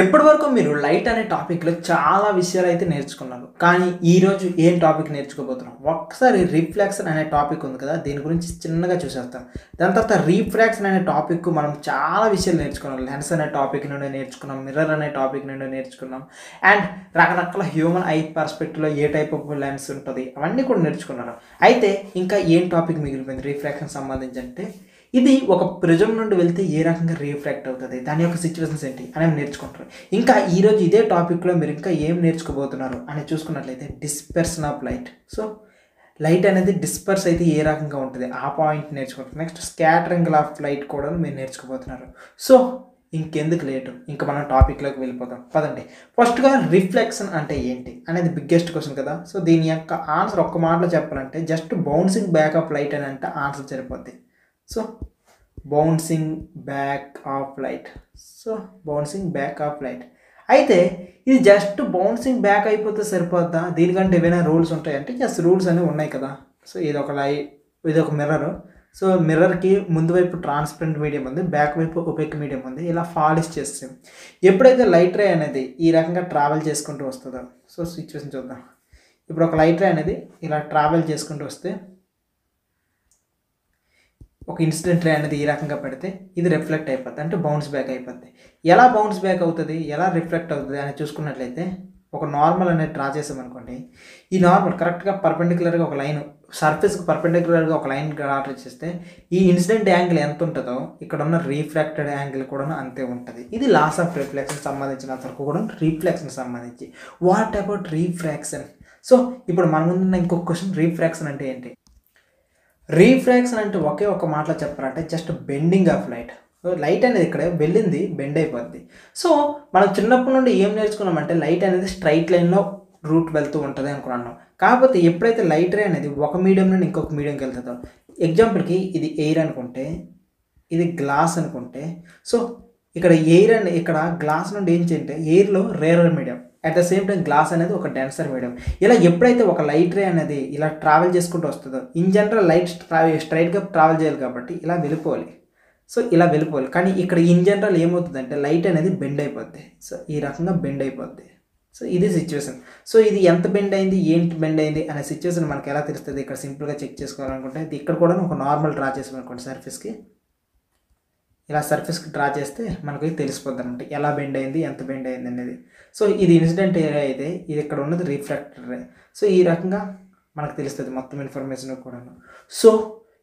ఎప్పటివరకు మీరు లైట్ అనే టాపిక్లో చాలా విషయాలు అయితే నేర్చుకున్నారు. కానీ ఈరోజు ఏం టాపిక్ నేర్చుకోబోతున్నాం? ఒక్కసారి రిఫ్లెక్షన్ అనే టాపిక్ ఉంది కదా, దీని గురించి చిన్నగా చూసేస్తాం. దాని తర్వాత రిఫ్రాక్షన్ అనే టాపిక్ మనం చాలా విషయాలు నేర్చుకున్నాం. లెన్స్ అనే టాపిక్ నుండి నేర్చుకున్నాం, మిర్రర్ అనే టాపిక్ నుండి నేర్చుకున్నాం, అండ్ రకరకాల హ్యూమన్ ఐ పర్స్పెక్టివ్లో ఏ టైప్ ఆఫ్ లెన్స్ ఉంటుంది అవన్నీ కూడా నేర్చుకున్నారు. అయితే ఇంకా ఏం టాపిక్ మిగిలిపోయింది రిఫ్రాక్షన్ సంబంధించి అంటే, ఇది ఒక ప్రిజం నుండి వెళ్తే ఏ రకంగా రిఫ్రాక్ట్ అవుతుంది, దాని యొక్క సిచ్యువేషన్స్ ఏంటి అనేవి నేర్చుకుంటారు. ఇంకా ఈరోజు ఇదే టాపిక్లో మీరు ఇంకా ఏం నేర్చుకోబోతున్నారు అని చూసుకున్నట్లయితే dispersion of light. So light అనేది డిస్పర్స్ అయితే ఏ రకంగా ఉంటుంది ఆ పాయింట్ నేర్చుకుంటారు. నెక్స్ట్ స్కాటరింగ్ ఆఫ్ లైట్ కూడా మీరు నేర్చుకోబోతున్నారు. సో ఇంకెందుకు లేటు, ఇంకా మనం టాపిక్లోకి వెళ్ళిపోతాం పదండి. ఫస్ట్గా రిఫ్లెక్షన్ అంటే ఏంటి అనేది బిగ్గెస్ట్ క్వశ్చన్ కదా. సో దీని యొక్క ఆన్సర్ ఒక్క మాటలో చెప్పాలంటే just bouncing back of light అని అంటే ఆన్సర్ సరిపోద్ది. So bouncing back of light. So bouncing back of light. అయితే ఇది జస్ట్ బౌన్సింగ్ బ్యాక్ అయిపోతే సరిపోద్దా, దీనికంటే ఏమైనా రూల్స్ ఉంటాయంటే జస్ట్ రూల్స్ అనేవి ఉన్నాయి కదా. సో ఇది ఒక మిర్రర్. సో మిర్రర్కి ముందు వైపు ట్రాన్స్పరెంట్ మీడియం ఉంది, బ్యాక్ వైపు ఒపెక్ మీడియం ఉంది. ఇలా పాలిష్ చేస్తాం. ఎప్పుడైతే లైట్ రే అనేది ఈ రకంగా ట్రావెల్ చేసుకుంటూ వస్తుందో, సో సిచ్యువేషన్ చూద్దాం. ఇప్పుడు ఒక లైట్ రే అనేది ఇలా ట్రావెల్ చేసుకుంటూ వస్తే ఒక ఇన్సిడెంట్ రే అనేది ఈ రకంగా పెడితే ఇది రిఫ్లెక్ట్ అయిపోద్ది, అంటే బౌన్స్ బ్యాక్ అయిపోద్ది. ఎలా బౌన్స్ బ్యాక్ అవుతుంది, ఎలా రిఫ్లెక్ట్ అవుతుంది అని చూసుకున్నట్లయితే ఒక నార్మల్ అనేది డ్రా చేసామనుకోండి. ఈ నార్మల్ కరెక్ట్గా పర్పెండిక్యులర్గా ఒక లైన్, సర్ఫేస్కి పర్పెండిక్యులర్గా ఒక లైన్ డ్రా చేస్తే ఈ ఇన్సిడెంట్ యాంగిల్ ఎంత ఉంటుందో ఇక్కడ ఉన్న రిఫ్రాక్టెడ్ యాంగిల్ కూడా అంతే ఉంటుంది. ఇది లాస్ ఆఫ్ రిఫ్లెక్షన్ సంబంధించినంత వరకు కూడా రిఫ్లెక్షన్ సంబంధించి. What about refraction? సో ఇప్పుడు మన ముందున్న ఇంకొక క్వశ్చన్, రిఫ్రాక్షన్ అంటే ఏంటి? రీఫ్రాక్షన్ అంటే ఒకే ఒక మాటలో చెప్పాలంటే just bending of light. Light అనేది ఇక్కడ వెళ్ళింది బెండ్ అయిపోద్ది. సో మనం చిన్నప్పటి నుండి ఏం నేర్చుకున్నామంటే లైట్ అనేది స్ట్రైట్ లైన్లో రూట్ వెళ్తూ ఉంటుంది అనుకున్నాం. కాకపోతే ఎప్పుడైతే లైట్ రే అనేది ఒక మీడియం నుండి ఇంకొక మీడియంకి వెళ్తుందో, ఎగ్జాంపుల్కి ఇది ఎయిర్ అనుకుంటే, ఇది గ్లాస్ అనుకుంటే, సో ఇక్కడ ఎయిర్ అండ్ ఇక్కడ గ్లాస్ నుండి ఏం చేయంటే ఎయిర్లో rarer medium, at the same time glass అనేది ఒక డెన్సర్ మీడియం. ఇలా ఎప్పుడైతే ఒక లైట్ రే అనేది ఇలా ట్రావెల్ చేసుకుంటూ వస్తుందో, ఇన్ జనరల్ లైట్ స్ట్రైట్గా ట్రావెల్ చేయాలి కాబట్టి ఇలా వెళ్ళిపోవాలి. సో ఇలా వెళ్ళిపోవాలి. కానీ ఇక్కడ ఇన్ జనరల్ ఏమవుతుందంటే లైట్ అనేది బెండ్ అయిపోద్ది. సో ఈ రకంగా బెండ్ అయిపోద్ది. సో ఇది సిచ్యువేషన్. సో ఇది ఎంత బెండ్ అయింది, ఏంటి బెండ్ అయింది అనే సిచ్యువేషన్ మనకి ఎలా తెలుస్తుంది? ఇక్కడ సింపుల్గా చెక్ చేసుకోవాలనుకుంటే ఇక్కడ కూడా ఒక నార్మల్ డ్రా చేసామనుకోండి సర్ఫేస్కి, ఇలా సర్ఫేస్కి డ్రా చేస్తే మనకి తెలిసిపోద్ది అనమాట ఎలా బెండ్ అయింది, ఎంత బెండ్ అయింది అనేది. సో ఇది ఇన్సిడెంట్ ఏరియా అయితే ఇది ఇక్కడ ఉన్నది రిఫ్రాక్టెడ్ రే. సో ఈ రకంగా మనకు తెలుస్తుంది మొత్తం ఇన్ఫర్మేషన్ కూడా. సో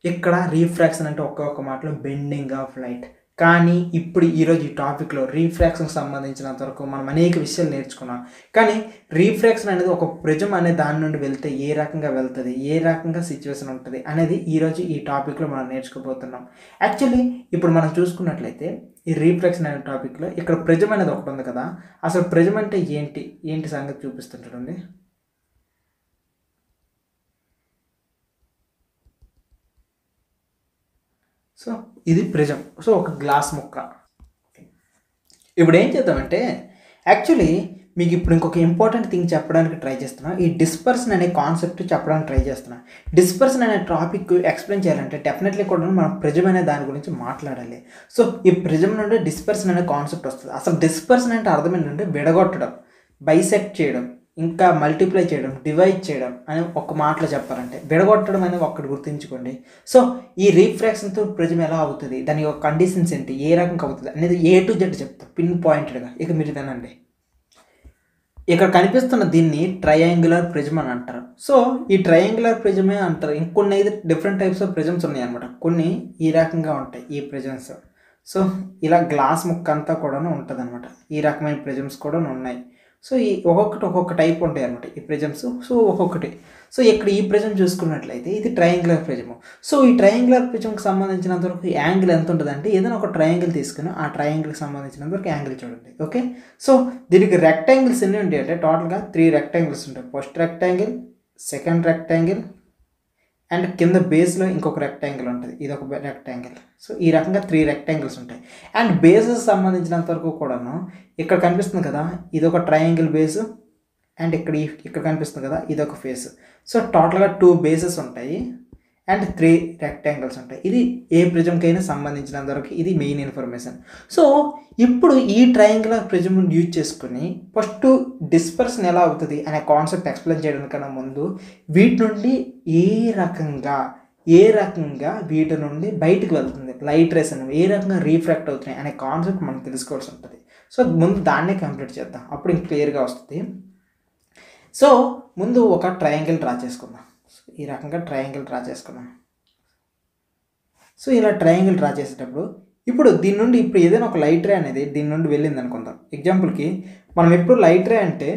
ఇక్కడ రిఫ్రాక్షన్ అంటే ఒక్క మాటలో బెండింగ్ ఆఫ్ లైట్. కానీ ఇప్పుడు ఈరోజు ఈ టాపిక్లో రిఫ్రాక్షన్కి సంబంధించినంత వరకు మనం అనేక విషయాలు నేర్చుకున్నాం. కానీ రిఫ్రాక్షన్ అనేది ఒక ప్రిజం అనే దాని నుండి వెళ్తే ఏ రకంగా వెళ్తుంది, ఏ రకంగా సిచ్యువేషన్ ఉంటుంది అనేది ఈరోజు ఈ టాపిక్లో మనం నేర్చుకోబోతున్నాం. యాక్చువల్లీ ఇప్పుడు మనం చూసుకున్నట్లయితే ఈ రిఫ్రాక్షన్ అనే టాపిక్లో ఇక్కడ ప్రిజం అనేది ఒకటి ఉంది కదా. అసలు ప్రిజం అంటే ఏంటి సంగతి చూపిస్తుంటాడండి. సో ఇది ప్రిజం. సో ఒక గ్లాస్ ముక్క. ఇప్పుడు ఏం చేద్దామంటే యాక్చువల్లీ మీకు ఇప్పుడు ఇంకొక ఇంపార్టెంట్ థింగ్ చెప్పడానికి ట్రై చేస్తున్నా. ఈ డిస్పర్షన్ అనే కాన్సెప్ట్ చెప్పడానికి ట్రై చేస్తున్నా. డిస్పర్షన్ అనే టాపిక్ ఎక్స్ప్లెయిన్ చేయాలంటే డెఫినెట్లీ కూడా మనం ప్రిజం అనే దాని గురించి మాట్లాడాలి. సో ఈ ప్రిజం నుండి డిస్పర్షన్ అనే కాన్సెప్ట్ వస్తుంది. అసలు డిస్పర్షన్ అంటే అర్థం ఏంటంటే విడగొట్టడం, బైసెక్ట్ చేయడం, ఇంకా మల్టిప్లై చేయడం, డివైడ్ చేయడం అని ఒక మాటలో చెప్పాలంటే విడగొట్టడం అనేది ఒక్కటి గుర్తుంచుకోండి. సో ఈ రిఫ్రాక్షన్తో ప్రిజం ఎలా అవుతుంది, దాని యొక్క కండిషన్స్ ఏంటి, ఏ రకంగా అవుతుంది అనేది A to Z చెప్తాను పిన్ పాయింటెడ్గా. ఇక మీరు వినండి. ఇక్కడ కనిపిస్తున్న దీన్ని ట్రయాంగులర్ ప్రిజం అని అంటారు. సో ఈ ట్రయాంగులర్ ప్రిజమే అంటారు. ఇంకొన్ని అయితే డిఫరెంట్ టైప్స్ ఆఫ్ ప్రిజమ్స్ ఉన్నాయి అనమాట. కొన్ని ఈ రకంగా ఉంటాయి ఈ ప్రిజమ్స్. సో ఇలా గ్లాస్ ముక్క అంతా కూడా ఉంటుంది అనమాట. ఈ రకమైన ప్రిజమ్స్ కూడా ఉన్నాయి. సో ఈ ఒక్కొక్క టైప్ ఉంటాయి అనమాట ఈ ప్రిజమ్స్. సో ఒక్కొక్కటి. సో ఇక్కడ ఈ ప్రిజం చూసుకున్నట్లయితే ఇది ట్రయాంగులర్ ప్రిజము. సో ఈ ట్రయాంగులర్ ప్రిజంకి సంబంధించినంత వరకు యాంగిల్ ఎంత ఉంటుంది అంటే ఏదైనా ఒక ట్రయాంగిల్ తీసుకుని ఆ ట్రయాంగిల్కి సంబంధించినంత వరకు యాంగిల్ చూడండి. ఓకే. సో దీనికి రెక్టాంగిల్స్ ఎన్ని ఉంటాయి అంటే టోటల్గా 3 రెక్టాంగిల్స్ ఉంటాయి. First rectangle, second rectangle, and కింద బేస్లో ఇంకొక రెక్టాంగిల్ ఉంటుంది. ఇది ఒక రెక్టాంగిల్. సో ఈ రకంగా 3 రెక్టాంగిల్స్ ఉంటాయి. అండ్ బేసెస్ సంబంధించినంత వరకు కూడాను ఇక్కడ కనిపిస్తుంది కదా, ఇది ఒక ట్రయాంగిల్ బేసు, అండ్ ఇక్కడ కనిపిస్తుంది కదా ఇది ఒక ఫేస్. సో టోటల్గా 2 బేసెస్ ఉంటాయి. అండ్ 3 రెక్టాంగిల్స్ ఉంటాయి. ఇది ఏ ప్రిజంకైనా సంబంధించినంత వరకు ఇది మెయిన్ ఇన్ఫర్మేషన్. సో ఇప్పుడు ఈ ట్రయాంగులర్ ప్రిజం యూజ్ చేసుకుని ఫస్ట్ డిస్పర్షన్ ఎలా అవుతుంది అనే కాన్సెప్ట్ ఎక్స్ప్లెయిన్ చేయడానికన్నా ముందు వీటి నుండి ఏ రకంగా వీటి నుండి బయటకు వెళ్తుంది లైట్ రేస్ అనేవి ఏ రకంగా రీఫ్రాక్ట్ అవుతున్నాయి అనే కాన్సెప్ట్ మనం తెలుసుకోవాల్సి ఉంటుంది. సో ముందు దాన్నే కంప్లీట్ చేద్దాం, అప్పుడు ఇంక క్లియర్గా వస్తుంది. సో ముందు ఒక ట్రయాంగిల్ డ్రా చేసుకుందాం. సో ఈ రకంగా ట్రయాంగిల్ డ్రా చేసుకుందాం. సో ఇలా ట్రయాంగిల్ డ్రా చేసేటప్పుడు ఇప్పుడు దీని నుండి ఇప్పుడు ఏదైనా ఒక లైట్ రే అనేది దీని నుండి వెళ్ళింది అనుకుందాం. ఎగ్జాంపుల్కి మనం ఎప్పుడు లైట్ రే అంటే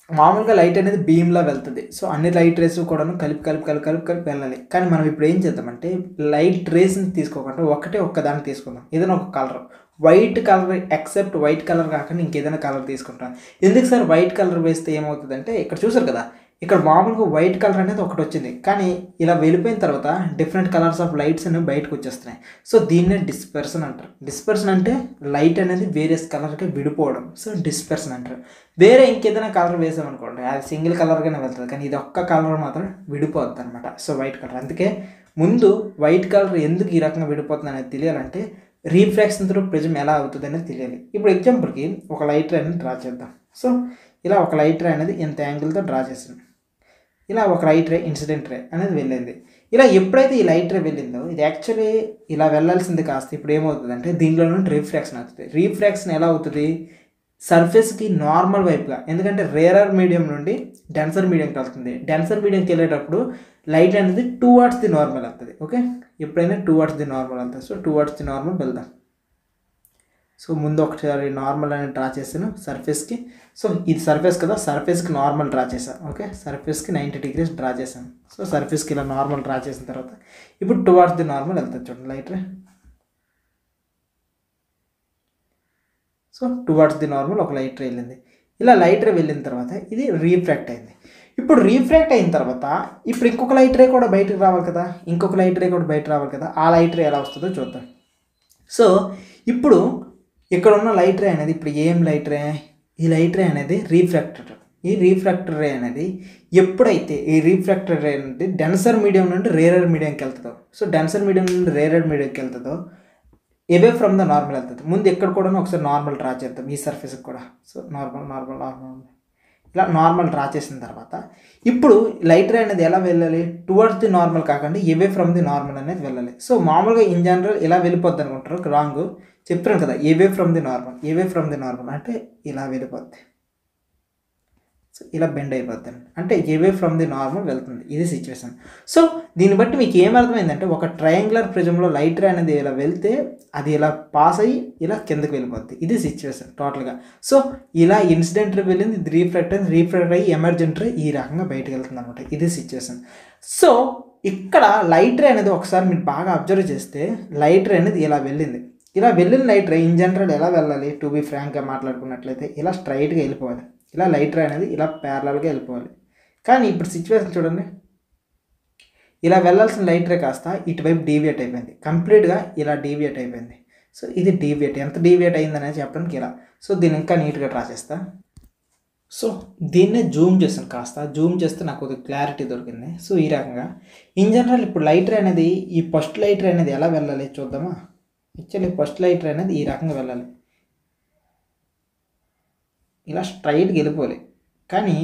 మామూలుగా లైట్ అనేది బీమ్లా వెళ్తుంది. సో అన్ని లైట్ రేస్ కూడాను కలిపి వెళ్ళాలి. కానీ మనం ఇప్పుడు ఏం చేద్దామంటే లైట్ రేస్ని తీసుకోకుండా ఒక్కదాన్ని తీసుకుందాం. ఏదైనా ఒక colour white colour except white colour కాకుండా ఇంకేదైనా కలర్ తీసుకుంటాం. ఎందుకు సార్ వైట్ కలర్ వేస్తే ఏమవుతుందంటే ఇక్కడ చూసారు కదా, ఇక్కడ మామూలుగా వైట్ కలర్ అనేది ఒకటి వచ్చింది, కానీ ఇలా వెళ్ళిపోయిన తర్వాత డిఫరెంట్ కలర్స్ ఆఫ్ లైట్స్ అనేవి బయటకు వచ్చేస్తున్నాయి. సో దీన్నే డిస్పర్షన్ అంటారు. డిస్పర్షన్ అంటే లైట్ అనేది వేరియస్ కలర్కి విడిపోవడం. సో డిస్పర్షన్ అంటారు. వేరే ఇంకేదైనా కలర్ వేసామనుకోండి అది సింగిల్ కలర్గానే వెళ్తుంది, కానీ ఇది ఒక్క కలర్ మాత్రం విడిపోద్ది అనమాట. So white colour. అందుకే ముందు వైట్ కలర్ ఎందుకు ఈ రకంగా విడిపోతుంది అనేది తెలియాలంటే రీఫ్రాక్షన్ త్రూ ప్రిజం ఎలా అవుతుంది అనేది తెలియాలి. ఇప్పుడు ఎగ్జాంపుల్కి ఒక లైట్ రే అనేది డ్రా చేద్దాం. సో ఇలా ఒక లైట్ రే అనేది ఇంత యాంగిల్తో డ్రా చేసాం. ఇలా ఒక లైట్ రే ఇన్సిడెంట్ రే అనేది వెళ్ళింది. ఇలా ఎప్పుడైతే ఈ లైట్ రే వెళ్ళిందో ఇది యాక్చువల్లీ ఇలా వెళ్ళాల్సింది కాస్త ఇప్పుడు ఏమవుతుందంటే దీనిలో నుండి రీఫ్రాక్షన్ అవుతుంది. రీఫ్రాక్షన్ ఎలా అవుతుంది? సర్ఫేస్కి నార్మల్ వైపుగా, ఎందుకంటే రేరర్ మీడియం నుండి డెన్సర్ మీడియంకి వెళ్తుంది. డెన్సర్ మీడియంకి వెళ్ళేటప్పుడు లైట్ అనేది టువర్డ్స్ ది నార్మల్ వెళ్తుంది. ఓకే, ఎప్పుడైనా టువర్డ్స్ ది నార్మల్ వెళ్తుంది. సో టువర్డ్స్ ది నార్మల్ వెళ్దాం. సో ముందు ఒకసారి నార్మల్ అనేది డ్రా చేసాను సర్ఫేస్కి. సో ఇది సర్ఫేస్ కదా, సర్ఫేస్కి నార్మల్ డ్రా చేశాను. ఓకే, సర్ఫేస్కి 90 degrees డ్రా చేశాను. సో సర్ఫేస్కి ఇలా నార్మల్ డ్రా చేసిన తర్వాత ఇప్పుడు టువర్డ్స్ ది నార్మల్ వెళ్తుంది. చూడండి light ray. So towards the normal ఒక లైట్ రే వెళ్ళింది. ఇలా లైట్ రే వెళ్ళిన తర్వాత ఇది రీఫ్రాక్ట్ అయింది. ఇప్పుడు రీఫ్రాక్ట్ అయిన తర్వాత ఇప్పుడు ఇంకొక లైట్ రే కూడా బయటకు రావాలి కదా, ఇంకొక లైట్ రే కూడా బయట రావాలి కదా. ఆ లైట్ రే ఎలా వస్తుందో చూద్దాం. సో ఇప్పుడు ఇక్కడ ఉన్న లైట్ రే అనేది ఇప్పుడు ఏం లైట్ రే? ఈ లైట్ రే అనేది రీఫ్రాక్టర్. ఈ రీఫ్రాక్టర్ రే అనేది ఎప్పుడైతే ఈ రీఫ్రాక్టర్ రే అనేది డెన్సర్ మీడియం నుండి రేరర్ మీడియంకి వెళ్తుందో, సో డెన్సర్ మీడియం నుండి రేరర్ మీడియంకి వెళ్తుందో అవే ఫ్రమ్ ద నార్మల్ వెళ్తుంది. ముందు ఎక్కడ కూడా ఒకసారి నార్మల్ డ్రా చేద్దాం ఈ సర్ఫేస్కి కూడా. సో నార్మల్ ఇలా నార్మల్ డ్రా చేసిన తర్వాత ఇప్పుడు లైట్ రే అనేది ఎలా వెళ్ళాలి? టువర్డ్స్ ది నార్మల్ కాకుండా అవే ఫ్రమ్ ది నార్మల్ అనేది వెళ్ళాలి. సో మామూలుగా ఇన్ జనరల్ ఇలా వెళ్ళిపోద్ది అనుకుంటారు, రాంగ్. చెప్పాను కదా, అవే ఫ్రమ్ ది నార్మల్ అంటే ఇలా వెళ్ళిపోద్ది. సో ఇలా బెండ్ అయిపోద్ది అంటే అవే ఫ్రమ్ ది నార్మల్ వెళ్తుంది. ఇది సిచ్యువేషన్. సో దీన్ని బట్టి మీకు ఏమర్థమైందంటే ఒక ట్రయాంగులర్ ప్రిజంలో లైట్ రే అనేది ఇలా వెళ్తే అది ఇలా పాస్ అయ్యి ఇలా కిందకి వెళ్ళిపోద్ది. ఇది సిచ్యువేషన్ టోటల్గా. సో ఇలా ఇన్సిడెంట్ రే వెళ్ళింది, ఇది రీఫ్రాక్ట్ అయ్యి ఎమర్జెంట్ రే ఈ రకంగా బయటకు వెళ్తుంది అనమాట. ఇది సిచ్యువేషన్. సో ఇక్కడ లైట్ రే అనేది ఒకసారి మీరు బాగా అబ్జర్వ్ చేస్తే లైట్ రే అనేది ఇలా వెళ్ళింది. ఇలా వెళ్ళిన లైట్ రే ఇన్ జనరల్ ఎలా వెళ్ళాలి? టు బి ఫ్రాంక్గా మాట్లాడుకున్నట్లయితే ఇలా స్ట్రైట్గా వెళ్ళిపోవాలి. ఇలా లైట్ రే అనేది ఇలా ప్యారలల్గా వెళ్ళిపోవాలి. కానీ ఇప్పుడు సిచ్యువేషన్ చూడండి, ఇలా వెళ్ళాల్సిన లైట్ రే కాస్త ఇటువైపు డీవియేట్ అయిపోయింది, కంప్లీట్గా ఇలా డీవియేట్ అయిపోయింది. సో ఇది డీవియేట్, ఎంత డీవియేట్ అయిందనేది చెప్పడానికి ఇలా. సో దీన్ని ఇంకా నీట్గా డ్రా చేస్తా. సో దీన్నే జూమ్ చేస్తాను, కాస్త జూమ్ చేస్తే నాకు కొద్దిగా క్లారిటీ దొరికింది. సో ఈ రకంగా ఇన్ జనరల్ ఇప్పుడు లైట్ రే అనేది ఈ ఫస్ట్ లైట్ రే అనేది ఎలా వెళ్ళాలి చూద్దామా. యాక్చువల్లీ ఫస్ట్ లైట్ రే అనేది ఈ రకంగా వెళ్ళాలి, ఇలా స్ట్రైట్గా వెళ్ళిపోలే. కానీ